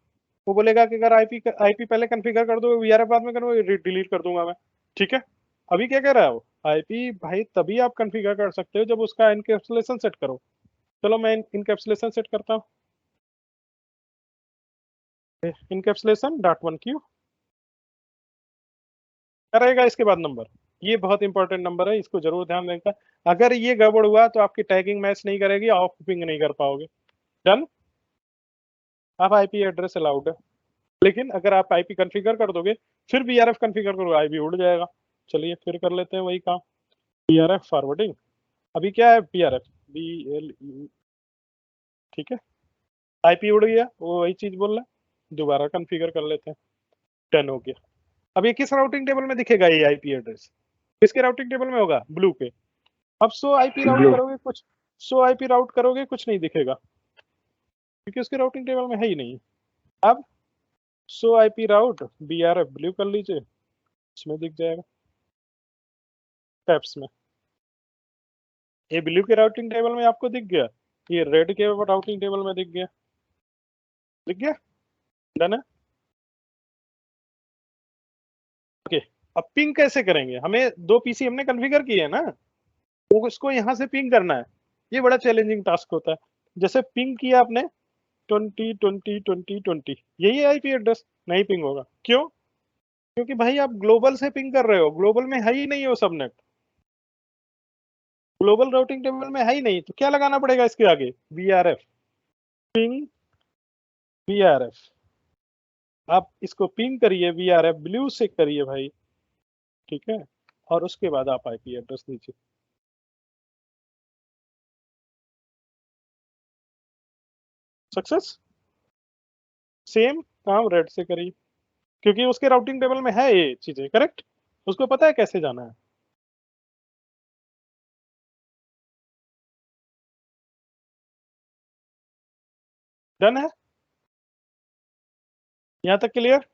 Speaker 1: वो बोलेगा कि अगर IP पहले कॉन्फ़िगर कर दो, VRF बाद में करो, डिलीट कर दूंगा मैं, ठीक है। अभी क्या कह रहा है वो, IP भाई तभी आप कॉन्फ़िगर कर सकते हो जब उसका एनकैप्सुलेशन सेट करो। चलो मैं इनकैप्सुलेशन सेट करता हूँ, इनकैप्सुलेशन .1 क्यू करेगा, इसके बाद नंबर, ये बहुत इंपॉर्टेंट नंबर है, इसको जरूर ध्यान देगा। अगर ये गड़बड़ हुआ तो आपकी टैगिंग मैच नहीं करेगी, ऑफ पिंग नहीं कर पाओगे। डन, अब IP एड्रेस अलाउड है, लेकिन अगर आप IP कॉन्फ़िगर कर दोगे फिर VRF कॉन्फ़िगर करोगे, IP उड़ जाएगा। चलिए फिर कर लेते हैं वही काम, VRF फॉरवर्डिंग। अभी क्या है VRF BLE, ठीक है, IP उड़ गया, वो वही चीज बोल रहा है, दोबारा कॉन्फ़िगर कर लेते हैं। डन हो गया। अब ये किस राउटिंग टेबल में दिखेगा, ये IP एड्रेस किसके राउटिंग टेबल में होगा, ब्लू के। अब शो IP राउट करोगे, कुछ शो IP राउट करोगे कुछ नहीं दिखेगा, क्योंकि उसके राउटिंग टेबल में है ही नहीं। अब शो IP राउट BRF ब्लू कर लीजिए, इसमें दिख जाएगा टैब्स में। ये ब्लू के राउटिंग टेबल में आपको दिख गया, ये रेड के राउटिंग टेबल में दिख गया, दिख गया। डन है। ओके, अब पिंग कैसे करेंगे, हमें 2 PC हमने कॉन्फ़िगर किए है ना, तो उसको यहाँ से पिंग करना है। ये बड़ा चैलेंजिंग टास्क होता है। जैसे पिंग किया आपने 20 यही IP एड्रेस, नहीं पिंग होगा। क्यों, क्योंकि भाई आप ग्लोबल से पिंग कर रहे हो, ग्लोबल में है ही नहीं वो सबनेट, ग्लोबल राउटिंग टेबल में है ही नहीं, तो क्या लगाना पड़ेगा इसके आगे, VRF, पिंग VRF। आप इसको पिंग करिए, VRF ब्लू से करिए भाई, ठीक है, और उसके बाद आप IP एड्रेस दीजिए। सक्सेस। सेम काम रेड से करिए, क्योंकि उसके राउटिंग टेबल में है ये चीजें, करेक्ट, उसको पता है कैसे जाना है। डन है, यहां तक क्लियर।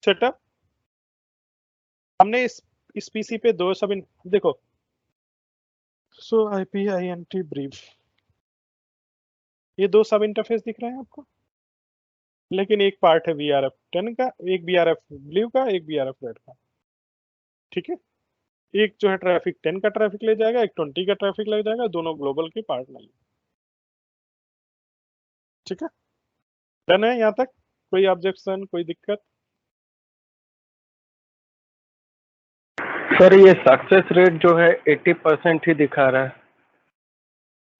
Speaker 1: सेटअप हमने इस PC पे 2 सब देखो, सो IP INT ब्रीफ, ये 2 सब इंटरफेस दिख रहे हैं आपको, लेकिन एक पार्ट है VRF 10 का, एक VRF ब्लू का, एक VRF रेड का, ठीक है। एक जो है ट्रैफिक 10 का ट्रैफिक ले जाएगा, एक 20 का ट्रैफिक ले जाएगा, दोनों ग्लोबल के पार्ट नहीं, ठीक है। डन है यहाँ तक, कोई ऑब्जेक्शन, कोई दिक्कत।
Speaker 4: सर ये सक्सेस रेट जो है 80% ही दिखा रहा है।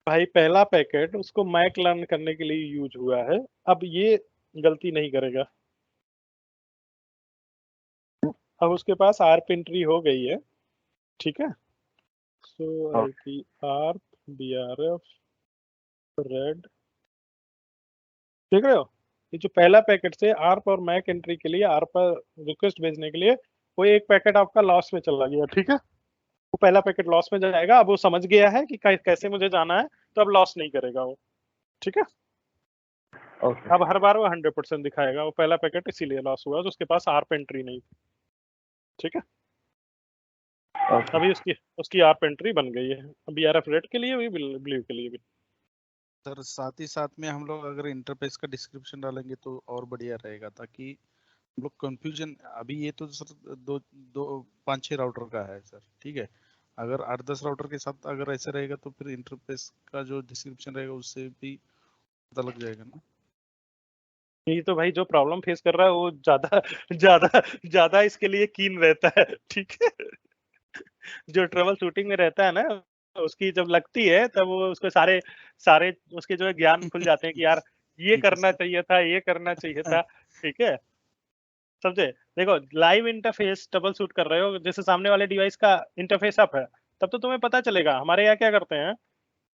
Speaker 1: भाई पहला पैकेट उसको मैक लर्न करने के लिए यूज हुआ है, अब ये गलती नहीं करेगा। अब उसके पास ARP एंट्री हो गई है, ठीक है। सो IP ARP BRF रेड, देख रहे हो, ये जो पहला पैकेट से ARP और मैक एंट्री के लिए, ARP पर रिक्वेस्ट भेजने के लिए, वो एक पैकेट आपका लॉस में चला गया, ठीक है। वो पहला पैकेट लॉस में जाएगा, अब वो समझ गया है कि कैसे मुझे जाना है, तो अब लॉस नहीं करेगा वो, ठीक है। अब हर बार वो 100% दिखाएगा, वो पहला पैकेट इसीलिए लॉस हुआ तो उसके पास ARP एंट्री नहीं थी, ठीक है। अभी उसकी ARP एंट्री बन गई है, BRF रेड के लिए भी, ब्लू के लिए भी।
Speaker 7: सर साथ ही साथ में हम लोग अगर इंटरफेस का डिस्क्रिप्शन डालेंगे तो और बढ़िया रहेगा, ताकि हम लोग कंफ्यूजन, अभी ये तो सर 5-6 राउटर का है सर, ठीक है। अगर 8-10 राउटर के साथ अगर ऐसे रहेगा तो फिर इंटरफेस का जो डिस्क्रिप्शन रहेगा उससे भी पता लग जाएगा ना।
Speaker 1: ये तो भाई जो प्रॉब्लम फेस कर रहा है वो ज्यादा ज्यादा ज्यादा इसके लिए कीन रहता है, ठीक है। जो ट्रबल शूटिंग में रहता है ना, उसकी जब लगती है तब वो उसको सारे सारे उसके जो है ज्ञान खुल जाते हैं कि यार ये
Speaker 7: ठीक है
Speaker 1: करना
Speaker 7: सर।
Speaker 1: चाहिए था, ये करना चाहिए था, ठीक है। समझे? देखो लाइव इंटरफेस ट्रबल शूट कर रहे हो, जैसे सामने वाले डिवाइस का इंटरफेस अप है, तब तो तुम्हें पता चलेगा। हमारे यहाँ क्या करते हैं,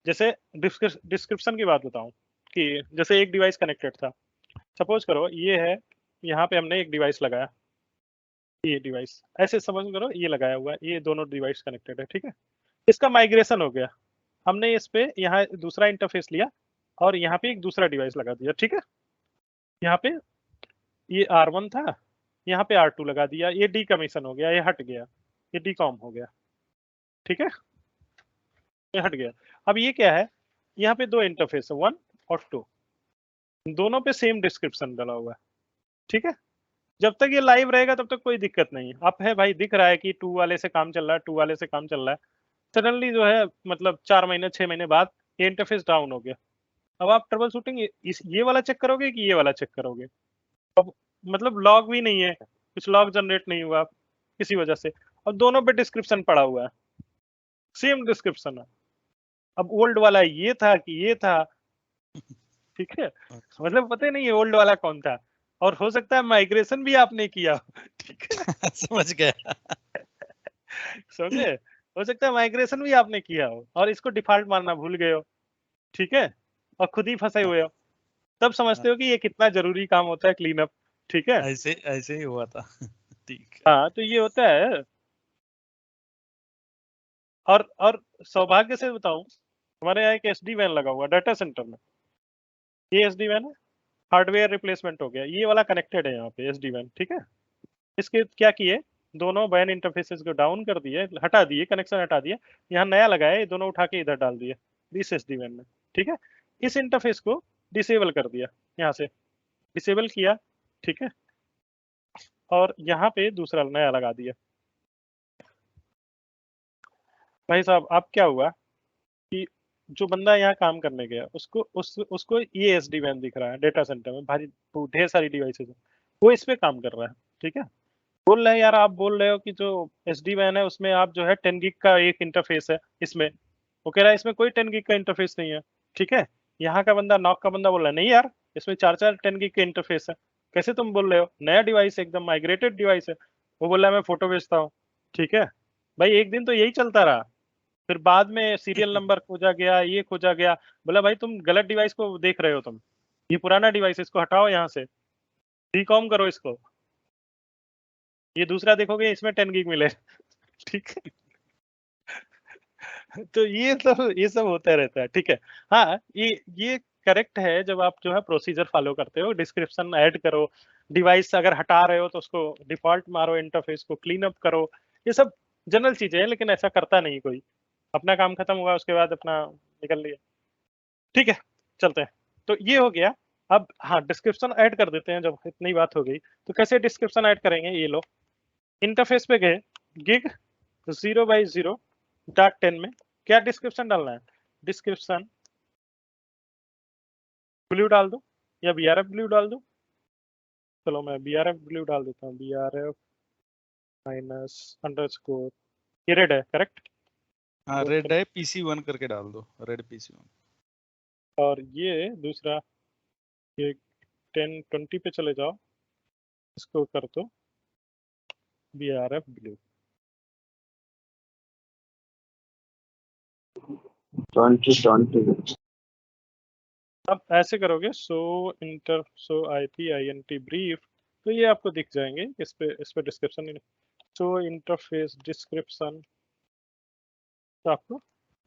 Speaker 1: जैसे डिस्क्रिप्शन की बात बताऊं कि जैसे एक डिवाइस कनेक्टेड था, सपोज करो ये है, यहाँ पे हमने एक डिवाइस लगाया, ये डिवाइस ऐसे समझ करो ये लगाया हुआ है, ये दोनों डिवाइस कनेक्टेड है, ठीक है। इसका माइग्रेशन हो गया, हमने इस पे यहाँ दूसरा इंटरफेस लिया और यहाँ पे एक दूसरा डिवाइस लगा दिया, ठीक है। यहाँ पे ये R1 था, यहाँ पे R2 लगा दिया, ये डीकमीशन हो गया, ये हट गया, ये डीकॉम हो गया, ठीक है, ये हट गया। अब ये क्या है, यहाँ पे दो इंटरफेस है, 1 और 2, दोनों पे सेम डिस्क्रिप्शन डाला हुआ है, ठीक है। जब तक ये लाइव रहेगा तब तक कोई दिक्कत नहीं है। अब है भाई, दिख रहा है कि 2 वाले से काम चल रहा है, 2 वाले से काम चल रहा है, सडनली जो है मतलब 4 महीने 6 महीने बाद ये इंटरफेस डाउन हो गया। अब आप ट्रबल शूटिंग ये वाला चेक करोगे कि ये वाला चेक करोगे? अब मतलब लॉग भी नहीं है, कुछ लॉग जनरेट नहीं हुआ किसी वजह से, और दोनों पे डिस्क्रिप्शन पड़ा हुआ है, सेम डिस्क्रिप्शन है। अब ओल्ड वाला ये था कि ये था, ठीक है, मतलब पता ही नहीं है ओल्ड वाला कौन था, और हो सकता है माइग्रेशन भी आपने किया, ठीक है।
Speaker 7: समझ गया।
Speaker 1: समझे? हो सकता है माइग्रेशन भी आपने किया हो और इसको डिफॉल्ट मानना भूल गए हो, ठीक है, और खुद ही फंसे हुए हो, तब समझते हो कि ये कितना जरूरी काम होता है क्लीन अप, ठीक है।
Speaker 7: ऐसे ही हुआ था। ठीक है।
Speaker 1: हाँ, तो ये होता है। और सौभाग्य से बताऊं, हमारे यहाँ एक SD वैन लगा हुआ डाटा सेंटर में, ये SD वैन है, हार्डवेयर रिप्लेसमेंट हो गया, ये वाला कनेक्टेड है यहाँ पे SD वैन, ठीक है। इसके क्या किए, दोनों वैन इंटरफेसेस को डाउन कर दिए, हटा दिए, कनेक्शन हटा दिए, यहाँ नया लगाया, ये दोनों उठा के इधर डाल दिए इस SD वैन में, ठीक है। इस इंटरफेस को डिसेबल कर दिया, यहाँ से डिसेबल किया, ठीक है, और यहाँ पे दूसरा नया लगा दिया। भाई साहब अब क्या हुआ कि जो बंदा यहाँ काम करने गया उसको ये SD वैन दिख रहा है डेटा सेंटर में, भारी ढेर सारी डिवाइसेज है, वो इस पे काम कर रहा है, ठीक है। बोल रहे हैं यार, आप बोल रहे हो कि जो SD वैन है उसमें आप जो है 10 गिग का एक इंटरफेस है इसमें, वो कह रहा है इसमें कोई 10 गिग का इंटरफेस नहीं है, ठीक है। यहाँ का बंदा, नॉक का बंदा बोल रहा है नहीं यार, इसमें 4 10 गिग के इंटरफेस है, कैसे तुम बोल रहे हो, नया डिवाइस है, एकदम माइग्रेटेड डिवाइस है। वो बोल रहा है मैं फोटो भेजता हूँ, ठीक है। भाई एक दिन तो यही चलता रहा, फिर बाद में सीरियल नंबर खोजा गया, ये खोजा गया, बोला भाई तुम गलत डिवाइस को देख रहे हो, तुम ये पुराना डिवाइस, इसको हटाओ यहाँ से, डीकॉम करो इसको, ये दूसरा देखोगे इसमें 10 गिग मिले, ठीक है। तो ये सब होता रहता है, ठीक है। हाँ, ये करेक्ट है, जब आप जो है प्रोसीजर फॉलो करते हो, डिस्क्रिप्शन ऐड करो, डिवाइस अगर हटा रहे हो तो उसको डिफॉल्ट मारो, इंटरफेस को क्लीन अप करो, ये सब जनरल चीजें हैं, लेकिन ऐसा करता नहीं कोई, अपना काम खत्म हुआ उसके बाद अपना निकल लिया, ठीक है। चलते हैं, तो ये हो गया। अब हाँ, डिस्क्रिप्शन ऐड कर देते हैं, जब इतनी बात हो गई तो कैसे डिस्क्रिप्शन ऐड करेंगे। ये लो, इंटरफेस पे गए, गिग 0/0.10 में क्या डिस्क्रिप्शन डालना है, डिस्क्रिप्शन ब्लू डाल दो या BRF ब्लू डाल दो, चलो मैं BRF ब्लू डाल देता हूँ, BRF -_ ये रेड है, करेक्ट।
Speaker 7: हाँ रेड है, PC1 करके डाल दो, रेड PC1।
Speaker 1: और ये दूसरा, ये 10-20 पे चले जाओ, इसको कर दो BRF ब्लू।
Speaker 4: 2020
Speaker 1: अब ऐसे करोगे सो IP INT ब्रीफ, तो ये आपको दिख जाएंगे, इस पे डिस्क्रिप्शन, सो इंटरफेस डिस्क्रिप्शन, तो आपको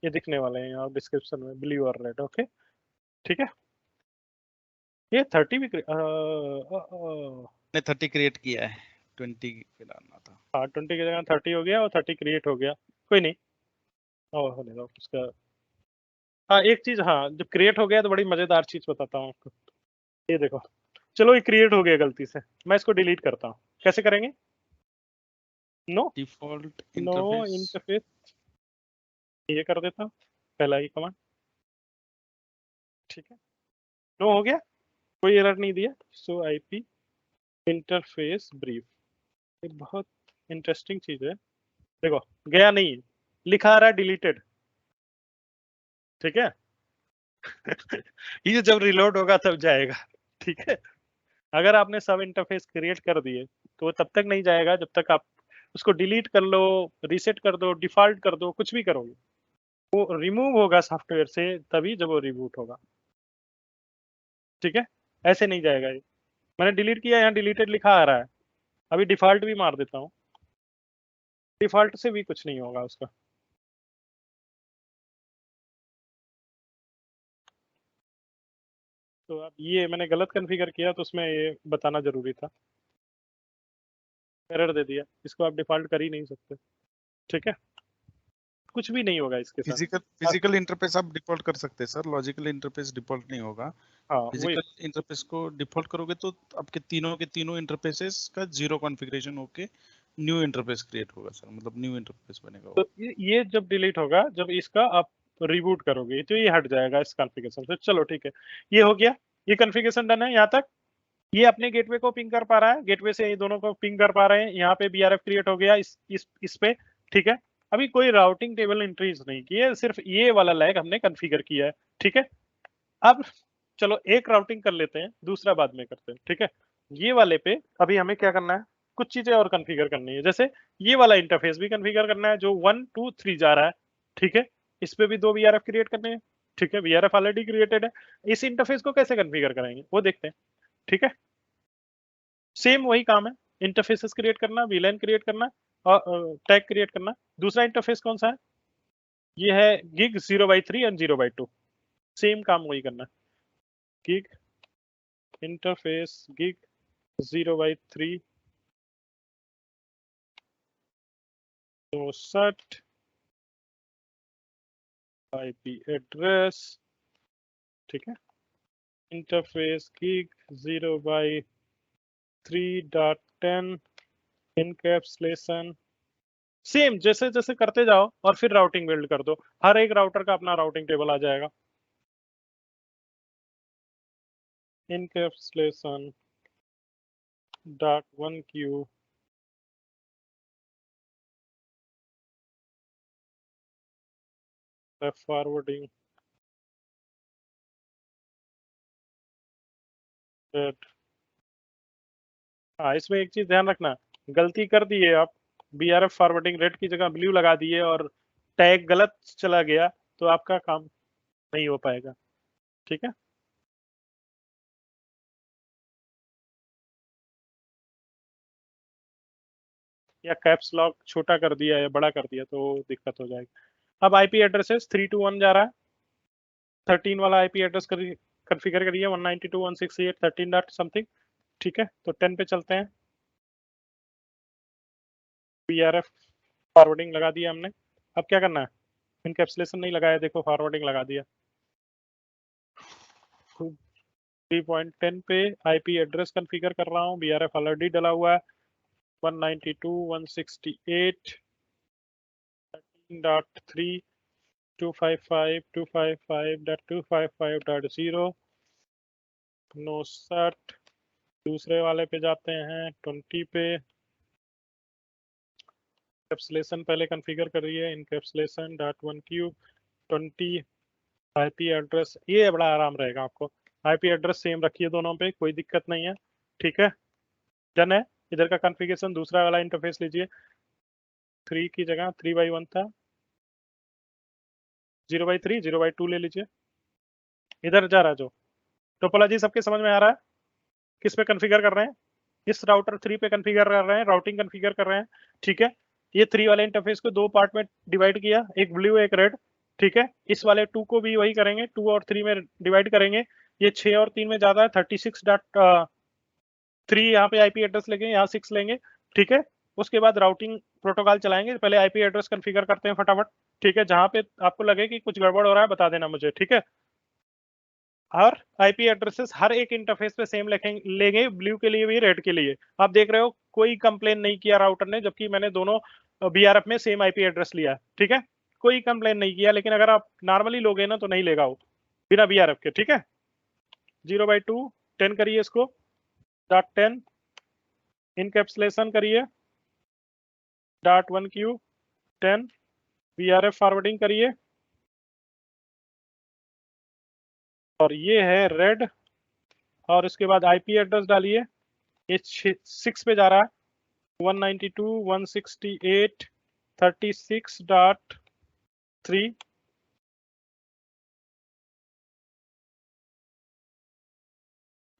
Speaker 1: ये दिखने वाले हैं यहाँ डिस्क्रिप्शन में, ब्लू और रेड, ओके, ठीक है। ये 30 भी
Speaker 7: ने 30 क्रिएट किया है, 20 पे डालना था।
Speaker 1: हाँ, 20 की जगह 30 हो गया और 30 क्रिएट हो गया, कोई नहीं, और होने दो उसका। हाँ एक चीज, हाँ जब क्रिएट हो गया तो बड़ी मजेदार चीज बताता हूँ आपको, ये देखो, चलो ये क्रिएट हो गया गलती से, मैं इसको डिलीट करता हूँ, कैसे करेंगे, नो
Speaker 7: डिफॉल्ट
Speaker 1: इंटरफेस, ये कर देता हूँ पहला ही कमांड, ठीक है। नो हो गया, कोई एरर नहीं दिया, सो IP इंटरफेस ब्रीफ, ये बहुत इंटरेस्टिंग चीज है, देखो गया नहीं, लिखा आ रहा है डिलीटेड, ठीक है। ये जब रिलोड होगा तब जाएगा, ठीक है। अगर आपने सब इंटरफेस क्रिएट कर दिए तो वो तब तक नहीं जाएगा जब तक आप उसको डिलीट कर लो, रीसेट कर दो, डिफॉल्ट कर दो, कुछ भी करोगे, वो रिमूव होगा सॉफ्टवेयर से तभी जब वो रिबूट होगा। ठीक है, ऐसे नहीं जाएगा ये। मैंने डिलीट किया, यहाँ डिलीटेड लिखा आ रहा है, अभी डिफॉल्ट भी मार देता हूँ, डिफॉल्ट से भी कुछ नहीं होगा उसका। तो अब ये मैंने गलत कॉन्फ़िगर किया तो उसमें ये बताना जरूरी था, एरर दे दिया, इसको आप डिफॉल्ट कर ही नहीं सकते। ठीक है, कुछ भी नहीं होगा इसके साथ।
Speaker 7: फिजिकल इंटरफेस आप डिफॉल्ट कर सकते हैं सर, लॉजिकल इंटरफेस डिफॉल्ट नहीं होगा।
Speaker 1: हाँ वही,
Speaker 7: फिजिकल इंटरफेस को डिफॉल्ट करोगे तो आपके तीनों के तीनों इंटरफेसेस का जीरो कॉन्फ़िगरेशन होके न्यू इंटरफेस क्रिएट होगा सर, मतलब न्यू इंटरफेस बनेगा।
Speaker 1: तो ये जब डिलीट होगा, जब इसका आप रिबूट करोगे तो ये हट जाएगा इस कॉन्फ़िगरेशन से। चलो ठीक है, ये हो गया, ये कॉन्फ़िगरेशन डन है। यहाँ तक ये अपने गेटवे को पिंग कर पा रहा है, गेटवे से ये दोनों को पिंग कर पा रहे हैं। यहाँ पे बीआरएफ क्रिएट हो गया इस पे। ठीक है, अभी कोई राउटिंग टेबल एंट्रीज नहीं की है, सिर्फ ये वाला लैग हमने कॉन्फ़िगर किया है। ठीक है, अब चलो एक राउटिंग कर लेते हैं, दूसरा बाद में करते हैं। ठीक है, ये वाले पे अभी हमें क्या करना है, कुछ चीजें और कॉन्फ़िगर करनी है। जैसे ये वाला इंटरफेस भी कॉन्फ़िगर करना है जो 1 2 3 जा रहा है। ठीक है, इस पे भी 2 बीआरएफ क्रिएट करने हैं। ठीक है, बीआरएफ ऑलरेडी क्रिएटेड है, इस इंटरफेस को कैसे कॉन्फ़िगर करेंगे वो देखते हैं। ठीक है, सेम वही काम है, इंटरफेसेस क्रिएट करना, वीलैन क्रिएट करना और टैग क्रिएट करना। दूसरा इंटरफेस कौन सा है, ये है गिग 0/3 एंड 0/2। सेम काम वही करना है, गिग इंटरफेस गिग 0/3 तो set IP एड्रेस। ठीक है, इंटरफेस गिग 0/3.10 इनकैप्सुलेशन। सेम जैसे जैसे करते जाओ और फिर राउटिंग बिल्ड कर दो, हर एक राउटर का अपना राउटिंग टेबल आ जाएगा। Encapsulation .1q forwarding rate. हाँ, इसमें एक चीज ध्यान रखना, गलती कर दिए आप, बीआरएफ फॉरवर्डिंग रेट की जगह ब्लू लगा दिए और टैग गलत चला गया तो आपका काम नहीं हो पाएगा। ठीक है, या कैप्स लॉक छोटा कर दिया या बड़ा कर दिया तो दिक्कत हो जाएगी। अब आईपी एड्रेसेस 321 जा रहा है, 13 वाला आईपी एड्रेस कॉन्फ़िगर करिए 192.168.13 डॉट समथिंग। ठीक है, तो 10 पे चलते हैं, बीआरएफ फॉरवर्डिंग लगा दिया हमने। अब क्या करना है, इनकैप्सुलेशन नहीं लगाया, देखो फॉरवर्डिंग लगा दिया। 3.10 पे आईपी एड्रेस कॉन्फ़िगर कर रहा हूँ, बीआरएफ ऑलरेडी डला हुआ है 192.168.13.3 255.255.255.0 नो सेट। दूसरे वाले पे जाते हैं 20 पे, इनकैप्सुलेशन पहले कॉन्फ़िगर करिए, इनकैप्सुलेशन .1q 20 आईपी एड्रेस। ये बड़ा आराम रहेगा आपको, आईपी एड्रेस सेम रखिए दोनों पे, कोई दिक्कत नहीं है। ठीक है, डन है। इधर का कॉन्फ़िगरेशन दूसरा वाला इंटरफेस लीजिए, 3 की जगह 3/1 था, 0/3 0/2 ले लीजिए। इधर जा रहा है जो टोपोलॉजी सबके समझ में आ रहा है, किस पे कॉन्फ़िगर कर रहे हैं, इस राउटर 3 पे कॉन्फ़िगर कर रहे हैं, राउटिंग कॉन्फ़िगर कर रहे हैं। ठीक है, ये 3 वाले इंटरफेस को 2 पार्ट में डिवाइड किया, एक ब्लू एक रेड। ठीक है, इस वाले 2 को भी वही करेंगे, 2 और 3 में डिवाइड करेंगे। ये 6 और 3 में ज्यादा है, 36.3 यहाँ पे आईपी एड्रेस लेंगे, यहाँ 6 लेंगे। ठीक है, उसके बाद राउटिंग प्रोटोकॉल चलाएंगे, पहले आईपी एड्रेस कॉन्फ़िगर करते हैं फटाफट। ठीक है, जहाँ पे आपको लगे कि कुछ गड़बड़ हो रहा है बता देना मुझे। ठीक है, और आईपी एड्रेसेस हर एक इंटरफेस पे सेम लेंगे, ब्लू के लिए भी रेड के लिए। आप देख रहे हो कोई कंप्लेन नहीं किया राउटर ने, जबकि मैंने दोनों बीआरएफ में सेम आईपी एड्रेस लिया है। ठीक है, कोई कंप्लेन नहीं किया, लेकिन अगर आप नॉर्मली लोगे ना तो नहीं लेगा वो बिना बीआरएफ के। ठीक है, 0/2 10 करिए इसको, .10 इनकैप्सुलेशन करिए, .1q 10 बीआरएफ फॉरवर्डिंग करिए, और ये है रेड, और इसके बाद आईपी एड्रेस डालिए, ये 6 पे जा रहा है, 192.168.36.3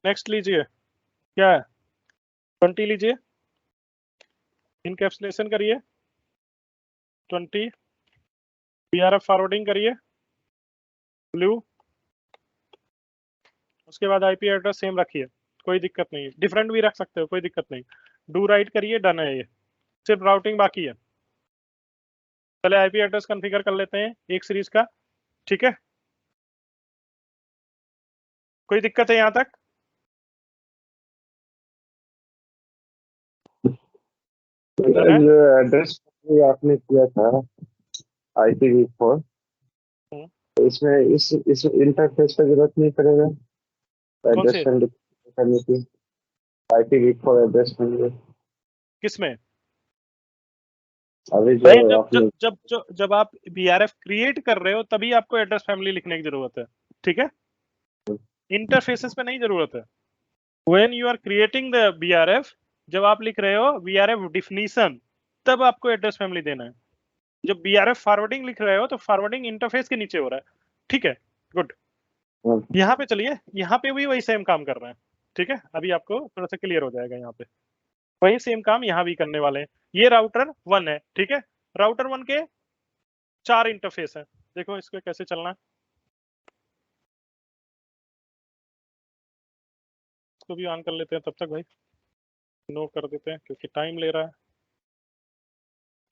Speaker 1: नेक्स्ट लीजिए, क्या है 20 लीजिए, इनकैप्सुलेशन करिए 20, बीआरएफ फॉरवर्डिंग करिए ब्लू, उसके बाद आईपी एड्रेस सेम रखिए, कोई दिक्कत नहीं है, डिफरेंट भी रख सकते हो, कोई दिक्कत नहीं, डू राइट करिए, डन है, ये सिर्फ राउटिंग बाकी है। पहले आईपी एड्रेस कॉन्फ़िगर कर लेते हैं एक सीरीज का, ठीक है, कोई दिक्कत है यहाँ तक?
Speaker 8: जो एड्रेस आपने किया था IPv4, तो इसमें इस इंटरफेस का जरूरत नहीं पड़ेगा एड्रेस करने की, IPv4 एड्रेस में
Speaker 1: किसमें?
Speaker 8: अभी जो
Speaker 1: जब आप बीआरएफ क्रिएट कर रहे हो तभी आपको एड्रेस फैमिली लिखने की जरूरत है, ठीक है, इंटरफेसेस पे नहीं जरूरत है। When you are creating the VRF, जब आप लिख रहे हो बीआरएफ डिफिनीशन, तब आपको एड्रेस फैमिली देना है। जब बीआरएफ फॉरवर्डिंग लिख रहे हो तो फॉरवर्डिंग इंटरफेस के नीचे हो रहा है, ठीक है, गुड। यहाँ पे चलिए, यहाँ पे भी वही सेम काम कर रहे हैं, ठीक है, अभी आपको थोड़ा सा क्लियर हो जाएगा। यहाँ पे वही सेम काम यहाँ भी करने वाले हैं। ये राउटर 1 है, ठीक है, राउटर 1 के 4 इंटरफेस है, देखो इसको कैसे चलना है, इसको भी ऑन कर लेते हैं, तब तक भाई नो कर देते हैं क्योंकि टाइम ले रहा है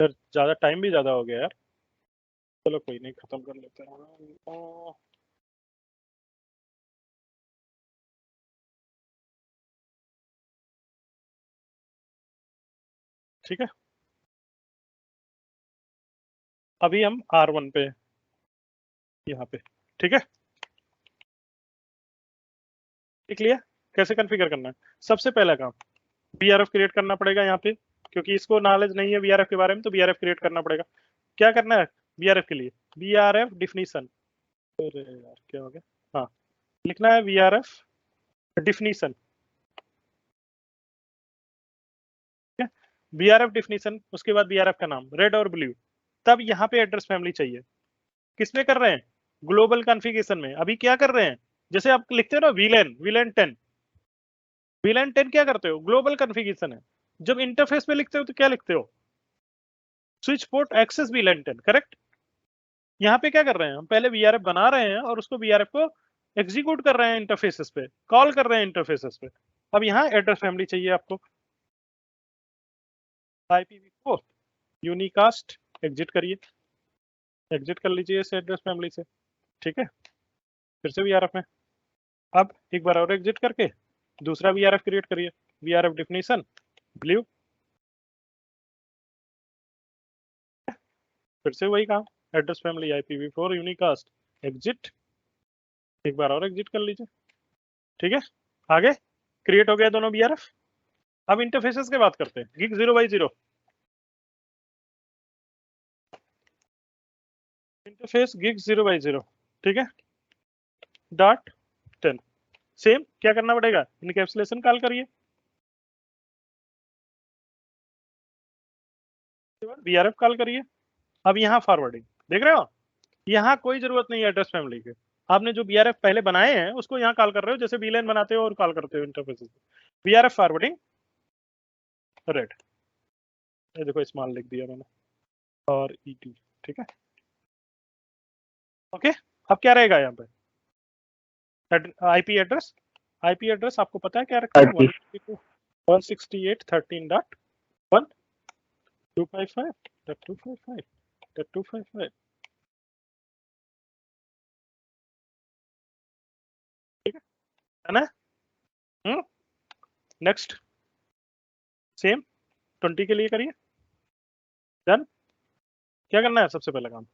Speaker 1: यार, ज्यादा टाइम भी ज्यादा हो गया यार, चलो कोई नहीं, खत्म कर लेते हैं। ठीक है, अभी हम R1 पे यहाँ पे, ठीक है, देख लिया कैसे कॉन्फ़िगर करना है। सबसे पहला काम बीआरएफ क्रिएट करना पड़ेगा यहाँ पे, क्योंकि इसको नॉलेज नहीं है बीआरएफ के बारे में, तो बीआरएफ क्रिएट करना पड़ेगा। क्या करना है बीआरएफ के लिए? बीआरएफ डिफिनीशन, अरे यार क्या हो गया, हाँ लिखना है बीआरएफ डिफिनीशन, बीआरएफ डिफिनीशन, उसके बाद बीआरएफ का नाम रेड और ब्लू, तब यहाँ पे एड्रेस फैमिली चाहिए। किसमें कर रहे हैं? ग्लोबल कॉन्फ़िगरेशन में। अभी क्या कर रहे हैं, जैसे आप लिखते हो ना VLAN 10, VLAN 10 क्या करते हो? ग्लोबल कॉन्फ़िगरेशन है। जब इंटरफेस में लिखते हो तो क्या लिखते हो? Switch port access VLAN 10, correct. यहाँ पे क्या कर रहे हैं, हम पहले बीआरएफ बना रहे हैं और उसको बीआरएफ को एग्जीक्यूट कर रहे हैं इंटरफेसेस पे, कॉल कर रहे हैं इंटरफेसेस पे। अब यहाँ एड्रेस फैमिली चाहिए आपको, IPv4 यूनिकास्ट, एग्जिट करिए, एग्जिट कर लीजिए इस एड्रेस फैमिली से, ठीक है, फिर से बीआरएफ में। अब एक बार और एग्जिट करके दूसरा बीआरएफ क्रिएट करिए, बीआरएफ डिफिनीशन ब्लू, फिर से वही काम, address family IPv4 unicast, exit, एक बार और एग्जिट कर लीजिए, ठीक है, आगे क्रिएट हो गया दोनों बीआरएफ। अब इंटरफेसेस की बात करते हैं, gig 0x0 interface, gig 0x0, ठीक है, .10 सेम क्या करना पड़ेगा, इनकैप्सुलेशन कॉल करिए, बीआरएफ कॉल करिए। अब यहाँ फॉरवर्डिंग देख रहे हो, यहाँ कोई जरूरत नहीं है एड्रेस फैमिली के, आपने जो बीआरएफ पहले बनाए हैं उसको यहाँ कॉल कर रहे हो, जैसे VLAN बनाते हो और कॉल करते हो इंटरफेस। बीआरएफ फॉरवर्डिंग रेड, ये देखो स्मॉल लिख दिया मैंने, और ET, ठीक है, ओके। अब क्या रहेगा यहाँ पे, आईपी एड्रेस, आईपी एड्रेस आपको पता है क्या रखा है, 168.13.1 255.255.255, ठीक है ना। नेक्स्ट सेम 20 के लिए करिए, डन। क्या करना है सबसे पहला काम,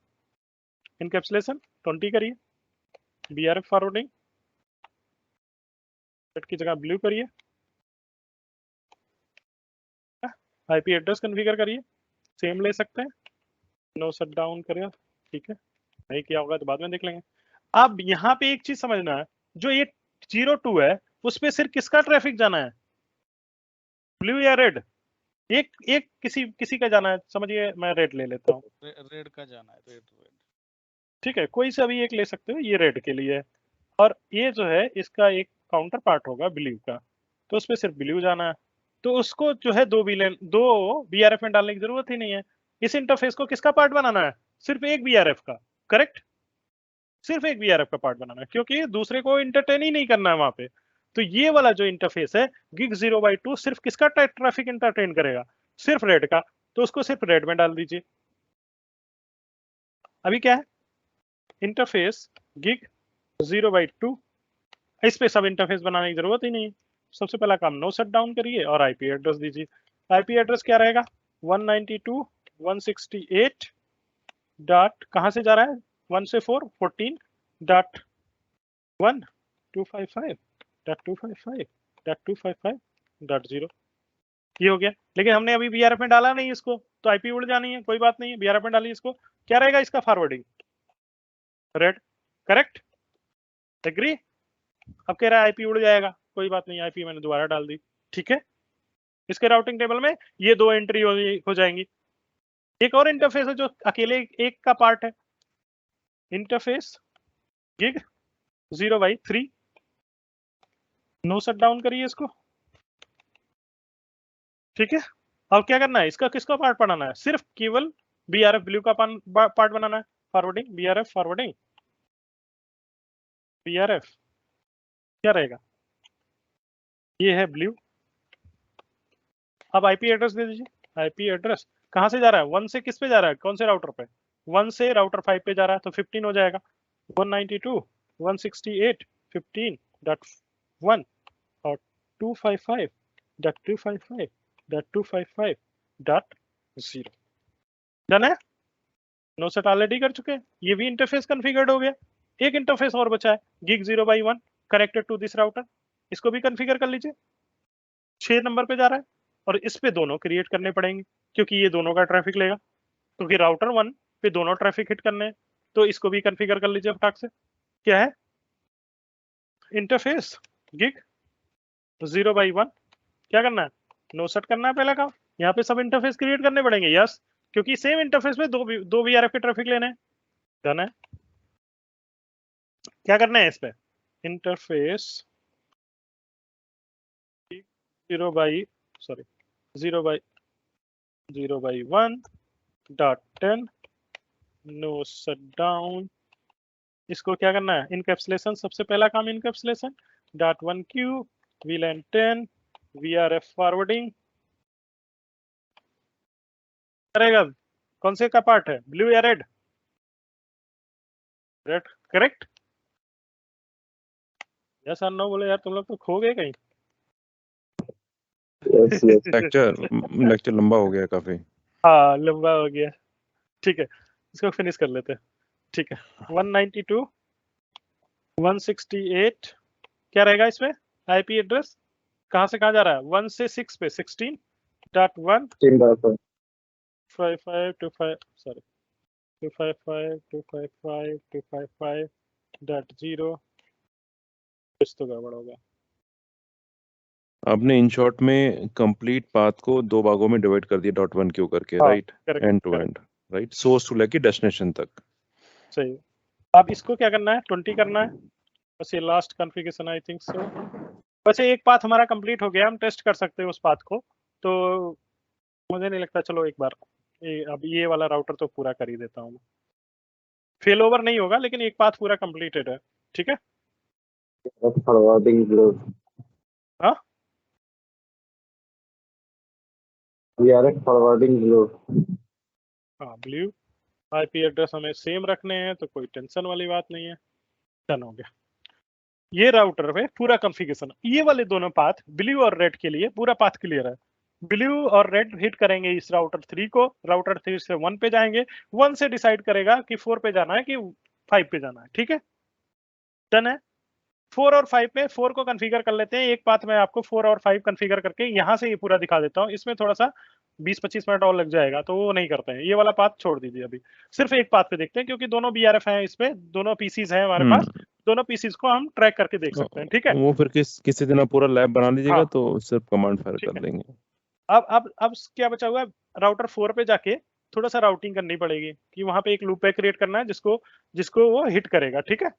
Speaker 1: इनकैप्सुलेशन 20 करिए, बीआरएफ फॉरवर्डिंग रेड की जगह ब्लू करिए, आईपी एड्रेस कॉन्फ़िगर करिए, सेम ले सकते हैं, नो शट डाउन करिए, ठीक है, नहीं किया होगा तो बाद में देख लेंगे। अब यहाँ पे एक चीज समझना है, जो ये 02 है उस पे सिर्फ किसका ट्रैफिक जाना है, ब्लू या रेड? एक किसी का जाना है, समझिए मैं रेड ले लेता हूँ,
Speaker 7: रेड का जाना है, रेड।
Speaker 1: ठीक है, कोई सा भी एक ले सकते हो, ये रेड के लिए है। और ये जो है इसका एक काउंटर पार्ट होगा ब्लू का, तो उसमें सिर्फ ब्लू जाना है, तो उसको जो है दो बीआरएफ में डालने की जरूरत ही नहीं है। इस इंटरफेस को किसका पार्ट बनाना है? सिर्फ एक बीआरएफ का, करेक्ट, सिर्फ एक बीआरएफ का पार्ट बनाना है, क्योंकि दूसरे को इंटरटेन ही नहीं करना है वहां पे। तो ये वाला जो इंटरफेस है गिग 0/2 सिर्फ किसका ट्रैफिक इंटरटेन करेगा? सिर्फ रेड का, तो उसको सिर्फ रेड में डाल दीजिए। अभी क्या है, इंटरफेस गिग 0/2, इस पे सब इंटरफेस बनाने की जरूरत ही नहीं है। सबसे पहला काम नो शट डाउन करिए और आईपी एड्रेस दीजिए। आईपी एड्रेस क्या रहेगा? 192.168 डॉट कहां से जा रहा है? 1 से 4 14.1.255.255.255.0 ये हो गया। लेकिन हमने अभी बीआरएफ में डाला नहीं इसको, तो आईपी उड़ जानी है, कोई बात नहीं है, बीआरएफ में डालिए इसको। क्या रहेगा इसका फॉरवर्डिंग? Red, correct, agree. अब कह रहा है आईपी उड़ जाएगा, कोई बात नहीं, आईपी मैंने दोबारा डाल दी, ठीक है। इसके राउटिंग टेबल में ये दो एंट्री हो जाएंगी। एक और इंटरफेस है जो अकेले एक का पार्ट है, interface gig 0/3, no shut down करिए इसको, ठीक है। अब क्या करना है, इसका किसका पार्ट बनाना है? सिर्फ केवल बीआरएफ ब्लू का पार्ट बनाना है। फॉरवर्डिंग बीआरएफ, फॉरवर्डिंग बीआरएफ क्या रहेगा? ये है ब्लू। अब आईपी एड्रेस दे दीजिए। आईपी एड्रेस कहां से जा रहा है? 1 से किस पे जा रहा है? कौन से राउटर पे? 1 से राउटर 5 पे जा रहा है, तो 15 हो जाएगा। 192.168.15.1 और 255.255.255.0 डन है। नो सेट ऑलरेडी कर चुके हैं, ये भी इंटरफेस कॉन्फ़िगर्ड हो गया। एक इंटरफेस और बचा है, gig 0/1 connected to this router, इसको भी कॉन्फ़िगर कर लीजिए। 6 नंबर पे जा रहा है और इस पे दोनों क्रिएट करने पड़ेंगे, क्योंकि ये दोनों का ट्रैफिक लेगा, क्योंकि राउटर 1 पे दोनों ट्रैफिक हिट करने हैं। तो इसको भी कॉन्फ़िगर कर लीजिए फटाक से। क्या है? इंटरफेस गिग 0/1 क्या करना है? नो सेट करना है पहला काम। यहाँ पे सब इंटरफेस क्रिएट करने पड़ेंगे, यस, क्योंकि सेम इंटरफेस में दो बीआरएफ के ट्रैफिक लेने हैं। डन है। क्या करना है इस पे? Interface 0/1.10 no shut down. इसको क्या करना है? इनकैप्सुलेशन, सबसे पहला काम encapsulation .1q VLAN 10 VRF forwarding करेगा। कौन से का पार्ट है? ब्लू या रेड? Red, correct. यस और नो बोले यार, तुम लोग तो खो गए कहीं।
Speaker 6: लेक्चर लंबा हो गया काफी।
Speaker 1: हाँ लंबा हो गया, ठीक है, इसको फिनिश कर लेते हैं, ठीक है। 192.168 क्या रहेगा इसमें? आईपी एड्रेस कहां से कहां जा रहा है? 1 से 6 पे 16.1 255.255.255.0 कुछ तो गड़बड़ होगा।
Speaker 6: आपने इन शॉर्ट में कंप्लीट पाथ को दो भागों में डिवाइड कर दिया .1q करके, right, end to end, right, source to लेके डेस्टिनेशन तक।
Speaker 1: सही। अब इसको क्या करना है? 20 करना है, बस ये last configuration I think so. वैसे एक पाथ हमारा कंप्लीट हो गया, हम टेस्ट कर सकते हैं उस पाथ को, तो मुझे नहीं लगता, चलो एक बार अब ये वाला राउटर तो पूरा कर ही देता हूँ। फेल ओवर नहीं होगा, लेकिन एक पाथ पूरा कंप्लीटेड है, ठीक है।
Speaker 8: फॉरवर्डिंग ब्लू,
Speaker 1: हाँ
Speaker 8: बीआरएफ फॉरवर्डिंग ब्लू,
Speaker 1: हाँ ब्लू। आईपी एड्रेस हमें सेम रखने हैं, तो कोई टेंशन वाली बात नहीं है। डन हो गया। ये राउटर में पूरा कॉन्फ़िगरेशन, ये वाले दोनों पाथ ब्लू और रेड के लिए पूरा पाथ क्लियर है। ब्लू और रेड हिट करेंगे इस राउटर 3 को, राउटर 3 से 1 पे जाएंगे, 1 से डिसाइड करेगा कि 4 पे जाना है कि 5 पे जाना है, ठीक है। डन है। 4 और 5 में 4 को कॉन्फ़िगर कर लेते हैं। एक पाथ मैं आपको 4 और 5 कॉन्फ़िगर करके यहाँ से ये पूरा दिखा देता हूँ। इसमें थोड़ा सा 20-25 मिनट और लग जाएगा, तो वो नहीं करते हैं। ये वाला पाथ छोड़ दीजिए, अभी सिर्फ एक पाथ पे देखते हैं, क्योंकि दोनों बीआरएफ हैं, इस पे दोनों पीसीज हैं हमारे पास, दोनों पीसीज को हम ट्रैक करके देख सकते हैं, ठीक है।
Speaker 6: वो फिर किसी दिन आप पूरा लैब बना लीजिएगा,
Speaker 1: हाँ,
Speaker 6: तो सिर्फ कमांड फायर
Speaker 1: ठीक
Speaker 6: कर
Speaker 1: है।
Speaker 6: देंगे।
Speaker 1: अब क्या बचा हुआ है, राउटर 4 पे जाके थोड़ा सा राउटिंग करनी पड़ेगी कि वहां पे एक लूप बैक क्रिएट करना है जिसको वो हिट करेगा। ठीक है,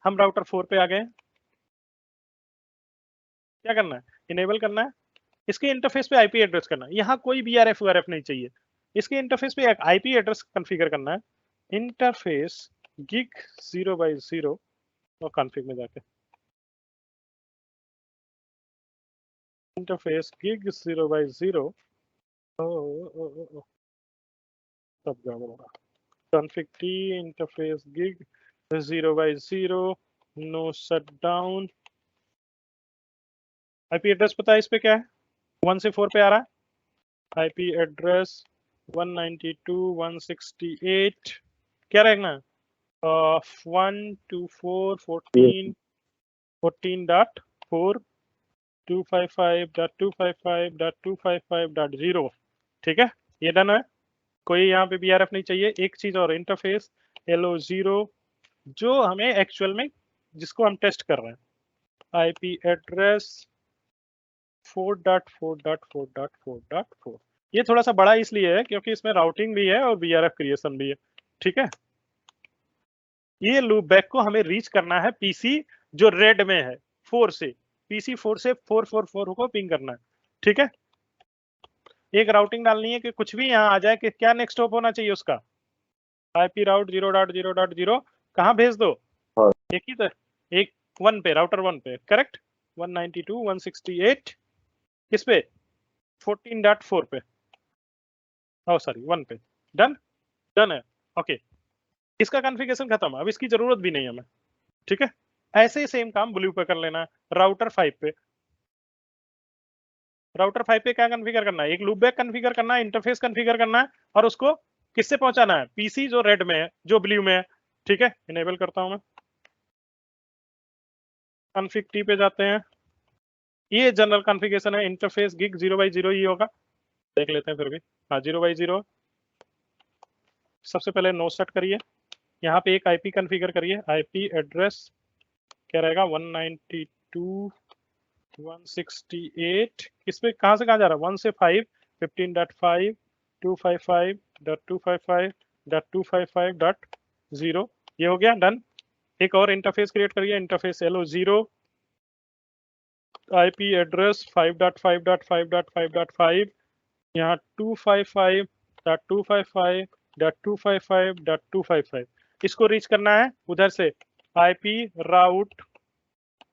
Speaker 1: हम राउटर 4 पे आ गए। क्या करना है, इनेबल करना है, इसके इंटरफेस पे आईपी एड्रेस करना है। यहाँ कोई बीआरएफ वीआरएफ नहीं चाहिए, इसके इंटरफेस पे एक आईपी एड्रेस कॉन्फ़िगर करना है, इंटरफेस गिग 0/0 और कॉन्फ़िग में जाके इंटरफेस गिग 0/0 सब गड़बड़ होगा। Config T interface gig 0/0 no shutdown. IP address पता है इस पे क्या है, 1 से 4 पे आ रहा है। आईपी एड्रेस 192.168 क्या रहेगा, 124.14.14.4 255.255.255.0। ठीक है, ये डन है, कोई यहाँ पे बीआरएफ नहीं चाहिए। एक चीज और, इंटरफेस LO0 जो हमें एक्चुअल में जिसको हम टेस्ट कर रहे हैं, आईपी एड्रेस 4.4.4.4.4। ये थोड़ा सा बड़ा इसलिए है क्योंकि इसमें राउटिंग भी है और बीआरएफ क्रिएशन भी है। ठीक है, ये लूप बैक को हमें रीच करना है पीसी जो रेड में है 4 से, पीसी 4 से 444 को पिंग करना है। ठीक है, एक राउटिंग डालनी है कि कुछ भी यहाँ आ जाए कि क्या नेक्स्ट स्टॉप होना चाहिए उसका, आईपी राउट 0.0.0 कहाँ भेज दो, एक ही तो, एक 1 पे, राउटर 1 पे, करेक्ट, 192.168 किस पे, 14.4 पे, ओ सॉरी 1 पे, डन डन है। ओके, इसका कॉन्फ़िगरेशन खत्म, अब इसकी जरूरत भी नहीं है हमें। ठीक है, ऐसे ही सेम काम ब्लू पे कर लेना है, राउटर 5 पे। राउटर 5 पे क्या कॉन्फ़िगर करना है, एक लूप बैक कॉन्फ़िगर करना है, इंटरफेस कॉन्फ़िगर करना है और उसको किससे पहुंचाना है, पीसी जो रेड में है जो ब्लू में है। ठीक है, इनेबल करता हूं मैं, कॉन्फ़िग टी पे जाते हैं, ये जनरल कॉन्फ़िगरेशन है, इंटरफेस गिग 0/0 ही होगा, देख लेते हैं फिर भी। हाँ 0/0, सबसे पहले नो सेट करिए, यहाँ पे एक आईपी कॉन्फ़िगर करिए, आईपी एड्रेस क्या रहेगा 192.168 किस पे, कहाँ से कहाँ जा रहा है, 1 से 5, 15.5 255.255.255.0, ये हो गया डन। एक और इंटरफेस क्रिएट करिए, इंटरफेस LO0 आईपी एड्रेस 5.5.5.5.5 यहाँ 255.255.255.255 इसको रीच करना है उधर से, IP route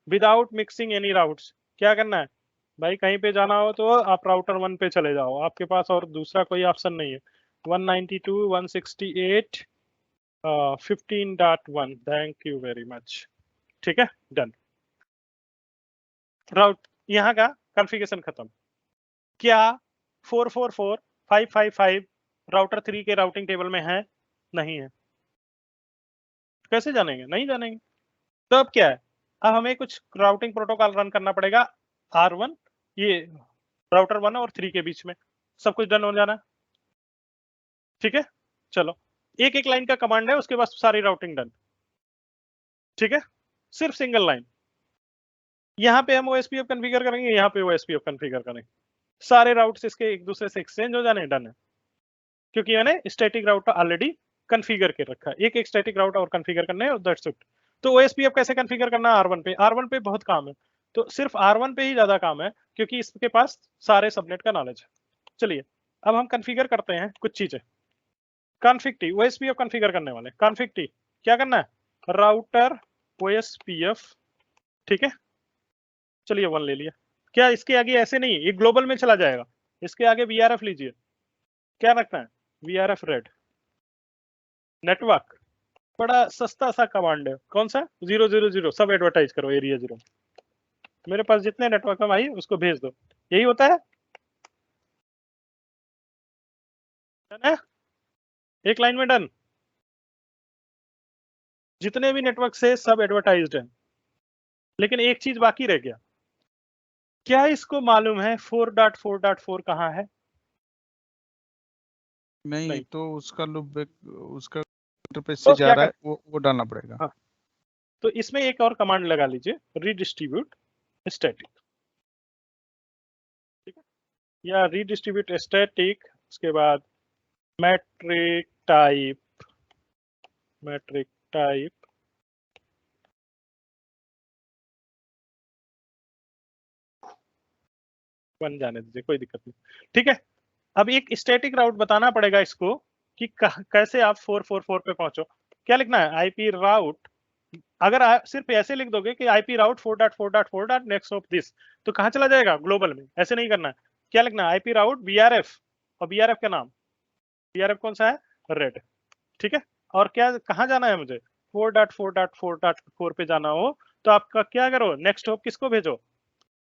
Speaker 1: without mixing any routes. क्या करना है भाई, कहीं पे जाना हो तो आप राउटर 1 पे चले जाओ, आपके पास और दूसरा कोई ऑप्शन नहीं है। 192.168 15.1, थैंक यू वेरी मच। ठीक है, डन, राउट यहाँ का कॉन्फ़िगरेशन खत्म। क्या 444.555 राउटर 3 के राउटिंग टेबल में है, नहीं है, कैसे जानेंगे, नहीं जानेंगे। तो अब क्या है, अब हमें कुछ राउटिंग प्रोटोकॉल रन करना पड़ेगा, R1 ये राउटर 1 और 3 के बीच में, सब कुछ डन हो जाना। ठीक है, चलो एक एक लाइन का कमांड है, उसके बाद सारी राउटिंग डन। ठीक है, सिर्फ सिंगल लाइन, यहाँ पे हम OSPF कॉन्फ़िगर करेंगे, यहाँ पे OSPF कॉन्फ़िगर करेंगे, सारे राउट्स इसके एक दूसरे से एक्सचेंज हो जाने, डन है, क्योंकि मैंने स्टैटिक राउटर ऑलरेडी कॉन्फ़िगर के रखा है, एक एक स्टैटिक राउटर और कॉन्फ़िगर करने हैं, दैट्स इट। तो OSPF कैसे कॉन्फ़िगर करना है, R1 पे, R1 पे बहुत काम है, तो सिर्फ R1 पे ही ज्यादा काम है क्योंकि इसके पास सारे सबनेट का नॉलेज है। चलिए अब हम कॉन्फ़िगर करते हैं कुछ चीजें, कॉन्फ़िग टी OSPF कॉन्फ़िगर करने वाले, कॉन्फ़िग टी क्या करना है, राउटर OSPF। ठीक है, चलिए 1 ले लिया, क्या इसके आगे ऐसे नहीं, ये ग्लोबल में चला जाएगा, इसके आगे VRF लीजिए, क्या रखना है, VRF रेड नेटवर्क, बड़ा सस्ता सा कमांड है, कौन सा, 000 सब एडवर्टाइज करो, एरिया 0, मेरे पास जितने नेटवर्क है भाई उसको भेज दो, यही होता है, डन है, एक लाइन में डन, जितने भी नेटवर्क से सब एडवर्टाइज्ड है। लेकिन एक चीज बाकी रह गया, क्या इसको मालूम है 4.4.4 कहाँ है,
Speaker 7: नहीं तो उसका लूप बैक उसका इंटरफेस से
Speaker 1: तो
Speaker 7: जा
Speaker 1: क्या
Speaker 7: रहा
Speaker 1: कर,
Speaker 7: है वो डालना पड़ेगा।
Speaker 1: हाँ, तो इसमें एक और कमांड लगा लीजिए, रीडिस्ट्रीब्यूट स्टैटिक, या रीडिस्ट्रीब्यूट स्टैटिक, उसके बाद मैट्रिक टाइप बन जाने दीजिए, कोई दिक्कत नहीं, ठीक है। अब एक स्टैटिक राउट बताना पड़ेगा इसको कि कैसे आप 444 पे पहुंचो। क्या लिखना है? IP route. अगर आप सिर्फ ऐसे लिख दोगे कि IP route 4.4.4 next of this, तो कहां चला जाएगा? ग्लोबल में। ऐसे नहीं करना है। क्या लिखना है? आईपी राउट बीआरएफ, और बीआरएफ का नाम, बीआरएफ कौन सा है? रेड, ठीक है। और क्या, कहां जाना है मुझे? 4.4.4.4 पे जाना हो तो आपका क्या करो? नेक्स्ट होप किसको भेजो?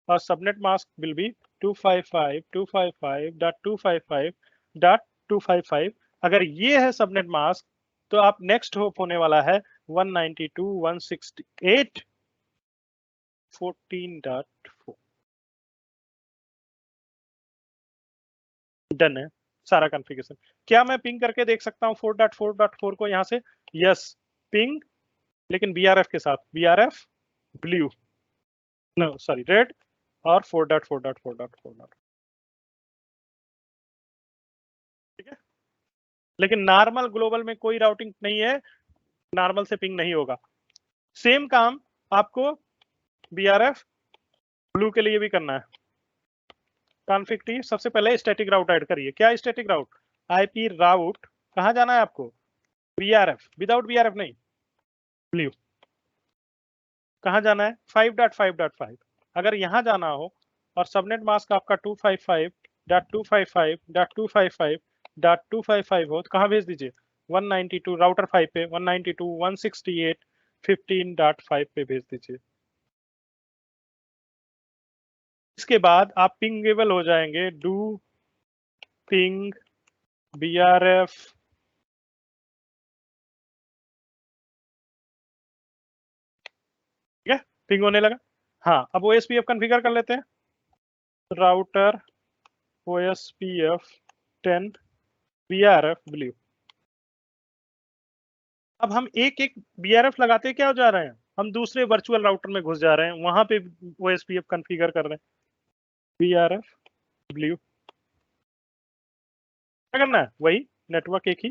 Speaker 1: और सबनेट मास्क विल बी 255.255.255.255। अगर ये है सबनेट मास्क, तो आप नेक्स्ट होप होने वाला है 192.168.14.4। डन है सारा कॉन्फ़िगरेशन। क्या मैं पिंग करके देख सकता हूँ 4.4.4 को यहाँ से? यस, पिंग, लेकिन बीआरएफ के साथ, बीआरएफ ब्लू, नो सॉरी रेड, और 4.4.4.4, ठीक है। लेकिन नॉर्मल ग्लोबल में कोई राउटिंग नहीं है, नॉर्मल से पिंग नहीं होगा। सेम काम आपको बीआरएफ ब्लू के लिए भी करना है। कॉन्फिग टी, सबसे पहले स्टैटिक राउट ऐड करिए। क्या स्टैटिक राउट? आईपी राउट, कहां जाना है आपको? बीआरएफ, विदाउट बीआरएफ नहीं, ब्लू। कहां जाना है? 5.5.5। अगर यहां जाना हो और सबनेट मास्क आपका 255.255.255.255 हो, तो कहां भेज दीजिए? 192 राउटर 5 पे, 192.168.15.5 पे भेज दीजिए। इसके बाद आप पिंगेबल हो जाएंगे। डू पिंग बीआरएफ ठीक है, पिंग होने लगा। हाँ, अब ओएसपीएफ कॉन्फ़िगर कर लेते हैं। Router OSPF 10 VRF blue. अब हम एक एक बीआरएफ लगाते क्या हो जा रहे हैं? हम दूसरे वर्चुअल राउटर में घुस जा रहे हैं, वहां पे ओएसपीएफ कॉन्फ़िगर कर रहे हैं। बीआरएफ ब्लू, क्या करना है? वही नेटवर्क एक ही,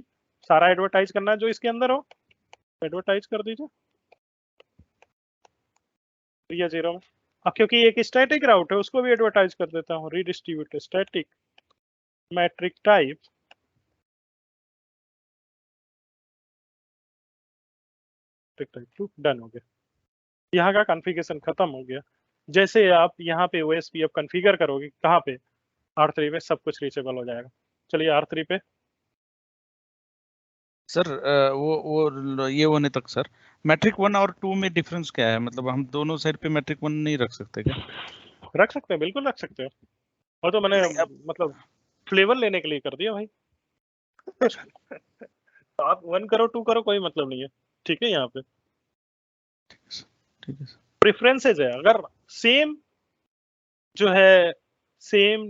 Speaker 1: सारा एडवर्टाइज करना है जो इसके अंदर हो, एडवर्टाइज कर दीजिए या 0 में। अब क्योंकि एक स्टैटिक राउट है, उसको भी एडवर्टाइज कर देता हूँ। Redistribute static metric type done हो गया। यहाँ का कॉन्फ़िगरेशन खत्म हो गया। जैसे आप यहाँ पे ओएसपीएफ कॉन्फ़िगर करोगे, कहाँ पे? R3 पे सब कुछ रीचेबल हो जाएगा। चलिए R3 पे।
Speaker 7: सर वो ये होने तक सर मैट्रिक 1 और 2 में डिफरेंस क्या है? मतलब हम दोनों साइड पे मैट्रिक 1 नहीं रख सकते क्या?
Speaker 1: रख सकते हैं, बिल्कुल रख सकते हैं। और तो मैंने मतलब फ्लेवर लेने के लिए कर दिया भाई। तो आप 1 करो 2 करो, कोई मतलब नहीं है, ठीक है। यहाँ पे
Speaker 7: ठीक है सर।
Speaker 1: प्रेफरेंसेस है। अगर सेम जो है, सेम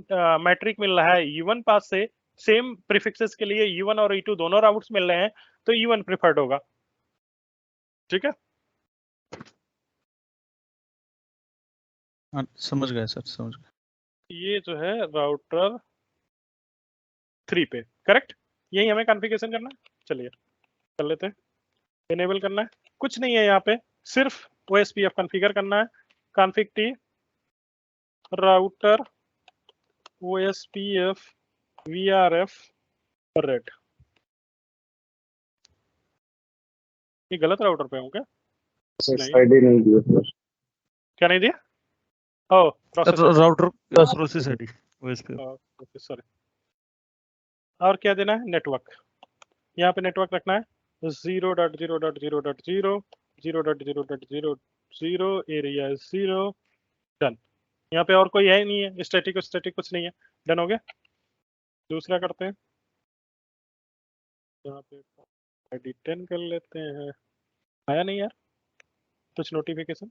Speaker 1: मैट्रिक मिल रहा है E1 पास से, सेम प्रीफिक्सेस के लिए E1 और E2 दोनों राउट्स मिल रहे हैं, तो E1 प्रेफर्ड होगा, ठीक है।
Speaker 7: हाँ समझ गए सर, समझ गए।
Speaker 1: ये जो है राउटर 3 पे, करेक्ट। यही हमें कॉन्फ़िगरेशन करना है। चलिए कर लेते हैं। इनेबल करना है, कुछ नहीं है यहाँ पे, सिर्फ ओएसपीएफ कॉन्फ़िगर करना है। Config T router OSPF VRF red. ये गलत राउटर पे हूँ क्या? नहीं,
Speaker 8: आईडी नहीं दिया सर।
Speaker 1: क्या नहीं दिया? Oh, process
Speaker 3: router process ID OSPF.
Speaker 1: Okay sorry. और क्या देना है? नेटवर्क। यहाँ पे नेटवर्क रखना है 0.0.0.0 0.0.0.0 एरिया 0। डन। यहाँ पे और कोई है ही नहीं है, स्टैटिक स्टैटिक कुछ नहीं है। डन हो गया। दूसरा करते हैं, यहाँ पे आईडी 10 कर लेते हैं। आया नहीं यार कुछ नोटिफिकेशन,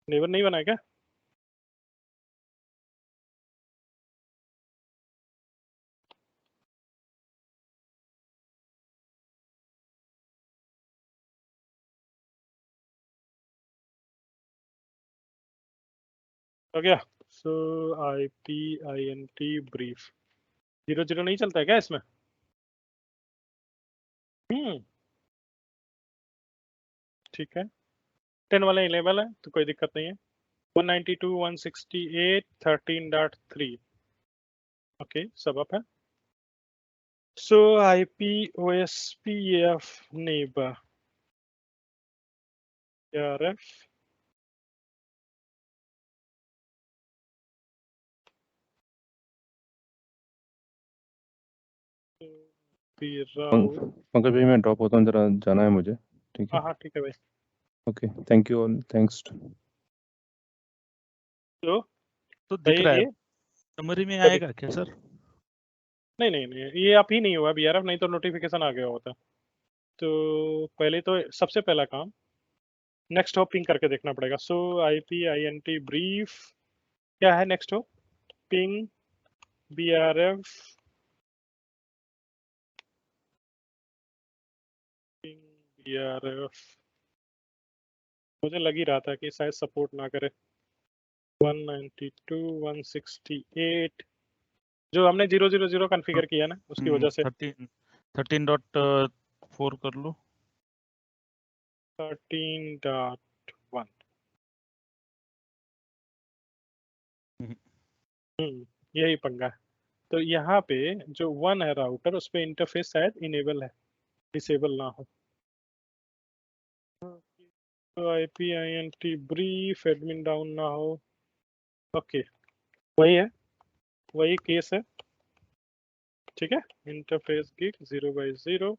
Speaker 1: नेबर नहीं बना है क्या? हो गया। सो IP ब्रीफ 00 नहीं चलता है क्या इसमें? ठीक है, 10 वाला इनेबल है तो कोई दिक्कत नहीं है। 192.168.13.3 ओके, सब अप है। सो IP OSPF neighbour ARF
Speaker 6: Pankaj भाई मैं ड्रॉप होता हूँ, जरा जाना है मुझे। ठीक है,
Speaker 1: हाँ ठीक है भाई।
Speaker 6: Okay, thank you all, thanks.
Speaker 1: तो
Speaker 3: दिख रहा है
Speaker 1: ये
Speaker 3: समरी में आएगा क्या सर?
Speaker 1: नहीं, ये आप ही नहीं हुआ BRF, नहीं तो नोटिफिकेशन आ गया होता। तो पहले तो सबसे पहला काम नेक्स्ट हॉप पिंग करके देखना पड़ेगा। सो IP INT ब्रीफ क्या है नेक्स्ट हॉप? पिंग BRF मुझे लग ही रहा था कि शायद सपोर्ट ना करे। 192.168 जो हमने 000 कॉन्फ़िगर किया ना उसकी वजह से
Speaker 3: 13.4 कर लो।
Speaker 1: 13.1 यही पंगा है। तो यहाँ पे जो 1 है राउटर उस पे इंटरफेस शायद इनेबल है, डिसेबल ना हो। तो IP INT brief admin down ना हो। ओके, वही है, वही केस है। ठीक है, इंटरफेस गिग 0/0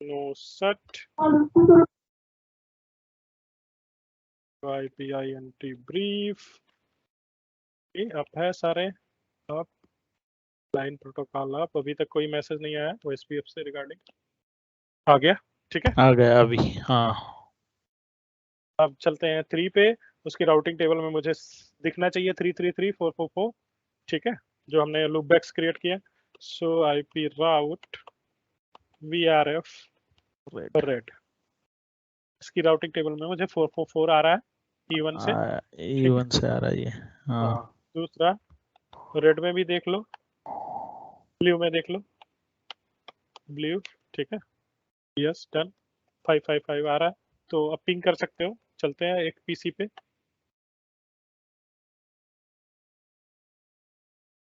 Speaker 1: नो सट IP INT ब्रीफ अप है सारे, अप लाइन प्रोटोकॉल अप। अभी तक कोई मैसेज नहीं आया OSPF से रिगार्डिंग। आ गया, ठीक है,
Speaker 3: आ गया अभी। हाँ,
Speaker 1: अब चलते हैं 3 पे। उसकी राउटिंग टेबल में मुझे दिखना चाहिए 333.444, ठीक है, जो हमने लूपबैक्स क्रिएट किया। सो IP राउट VRF रेड, इसकी राउटिंग टेबल में मुझे 444 आ रहा है E1 से।
Speaker 3: E1 से आ रहा है ये। हाँ,
Speaker 1: दूसरा रेड में भी देख लो, ब्लू में देख लो, ब्लू, ठीक है, यस डन। 555 आ रहा है, तो अब पिंग कर सकते हो। चलते हैं एक PC पे,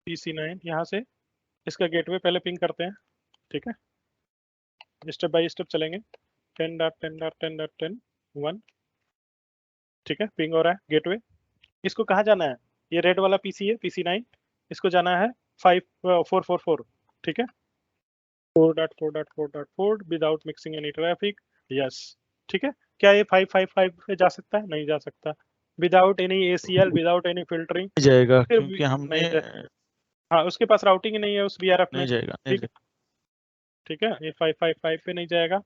Speaker 1: PC9 यहाँ से इसका गेटवे पहले पिंग करते हैं, ठीक है, स्टेप बाय स्टेप चलेंगे। 10.10.10.10 1, ठीक है, पिंग हो रहा है गेटवे। इसको कहाँ जाना है? ये रेड वाला PC है PC9, इसको जाना है 444, ठीक है, 4.4.4.4 without mixing any traffic, yes, ठीक है। क्या ये 555 पे जा सकता है? नहीं जा सकता, without any ACL, without any filtering
Speaker 3: जाएगा क्योंकि हमने
Speaker 1: हाँ, उसके पास राउटिंग ही नहीं है उस BRF में।
Speaker 3: नहीं जाएगा,
Speaker 1: ठीक है, ठीक है, ये 555 पे नहीं जाएगा।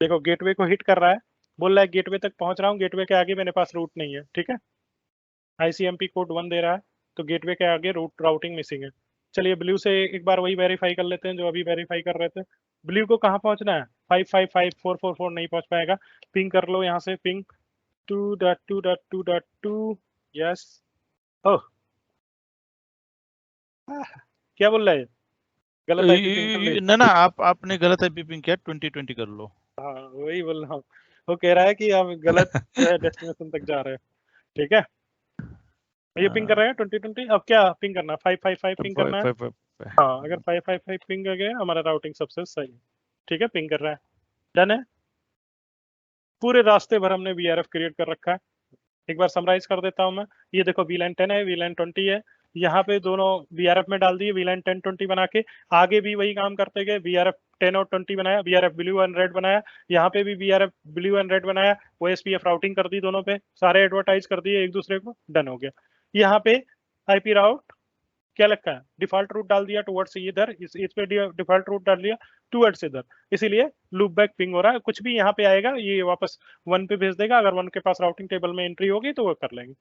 Speaker 1: देखो गेटवे को हिट कर रहा है, बोल रहा है गेटवे तक पहुंच रहा हूँ, गेटवे के आगे मेरे पास रूट नहीं है, ठीक है, ICMP कोड 1 दे रहा है, तो गेटवे के आगे राउटिंग मिसिंग है। चलिए ब्लू से एक बार वही वेरीफाई कर लेते हैं जो अभी वेरीफाई कर रहे थे। ब्लू को कहाँ पहुंचना है? 555.444 नहीं पहुंच पाएगा। पिंग कर लो यहाँ से, पिंग 2.2.2.2, यस। ओह, क्या बोल रहा है? गलत IP पिंग कर ली।
Speaker 3: ना आपने गलत IP पिंग किया, 2020 कर लो।
Speaker 1: हाँ वही बोल रहा हूँ, वो कह रहा है कि आप गलत जो है डेस्टिनेशन तक जा रहे हैं, ठीक है। ये पिंग कर रहा है 2020। अब क्या पिंग करना? 555 पिंग करना है। हाँ, अगर 555 पिंग कर गया हमारा राउटिंग सबसे सही है, ठीक है, पिंग कर रहा है, डन है। पूरे रास्ते भर हमने VRF क्रिएट कर रखा है। एक बार समराइज कर देता हूँ मैं। ये देखो VLAN 10 है, VLAN 20 है, यहाँ पे दोनों BRF में डाल दिए, VLAN 10 20 बना के आगे भी वही काम करते गए। BRF 10 और 20 बनाया, BRF ब्लू एंड रेड बनाया, यहाँ पे भी BRF ब्लू एंड रेड बनाया, OSPF राउटिंग कर दी दोनों पे, सारे एडवर्टाइज कर दिए एक दूसरे को, डन हो गया। यहाँ पे IP राउट क्या लगता है? डिफॉल्ट रूट डाल दिया टुवर्ड्स इधर, इस पे डिफॉल्ट रूट डाल दिया टुवर्ड्स इधर, इसीलिए लूप बैक पिंग हो रहा है। कुछ भी यहाँ पे आएगा ये वापस 1 पे भेज देगा। अगर 1 के पास राउटिंग टेबल में एंट्री होगी तो वो कर लेंगे,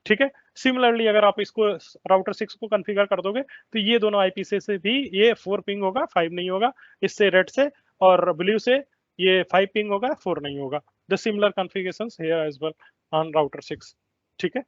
Speaker 1: ठीक है। सिमिलरली अगर आप इसको राउटर 6 को कॉन्फ़िगर कर दोगे तो ये दोनों IP से भी ये 4 पिंग होगा, 5 नहीं होगा। इससे रेड से और ब्लू से ये 5 पिंग होगा, 4 नहीं होगा। The similar configurations here as well on router 6, ठीक है।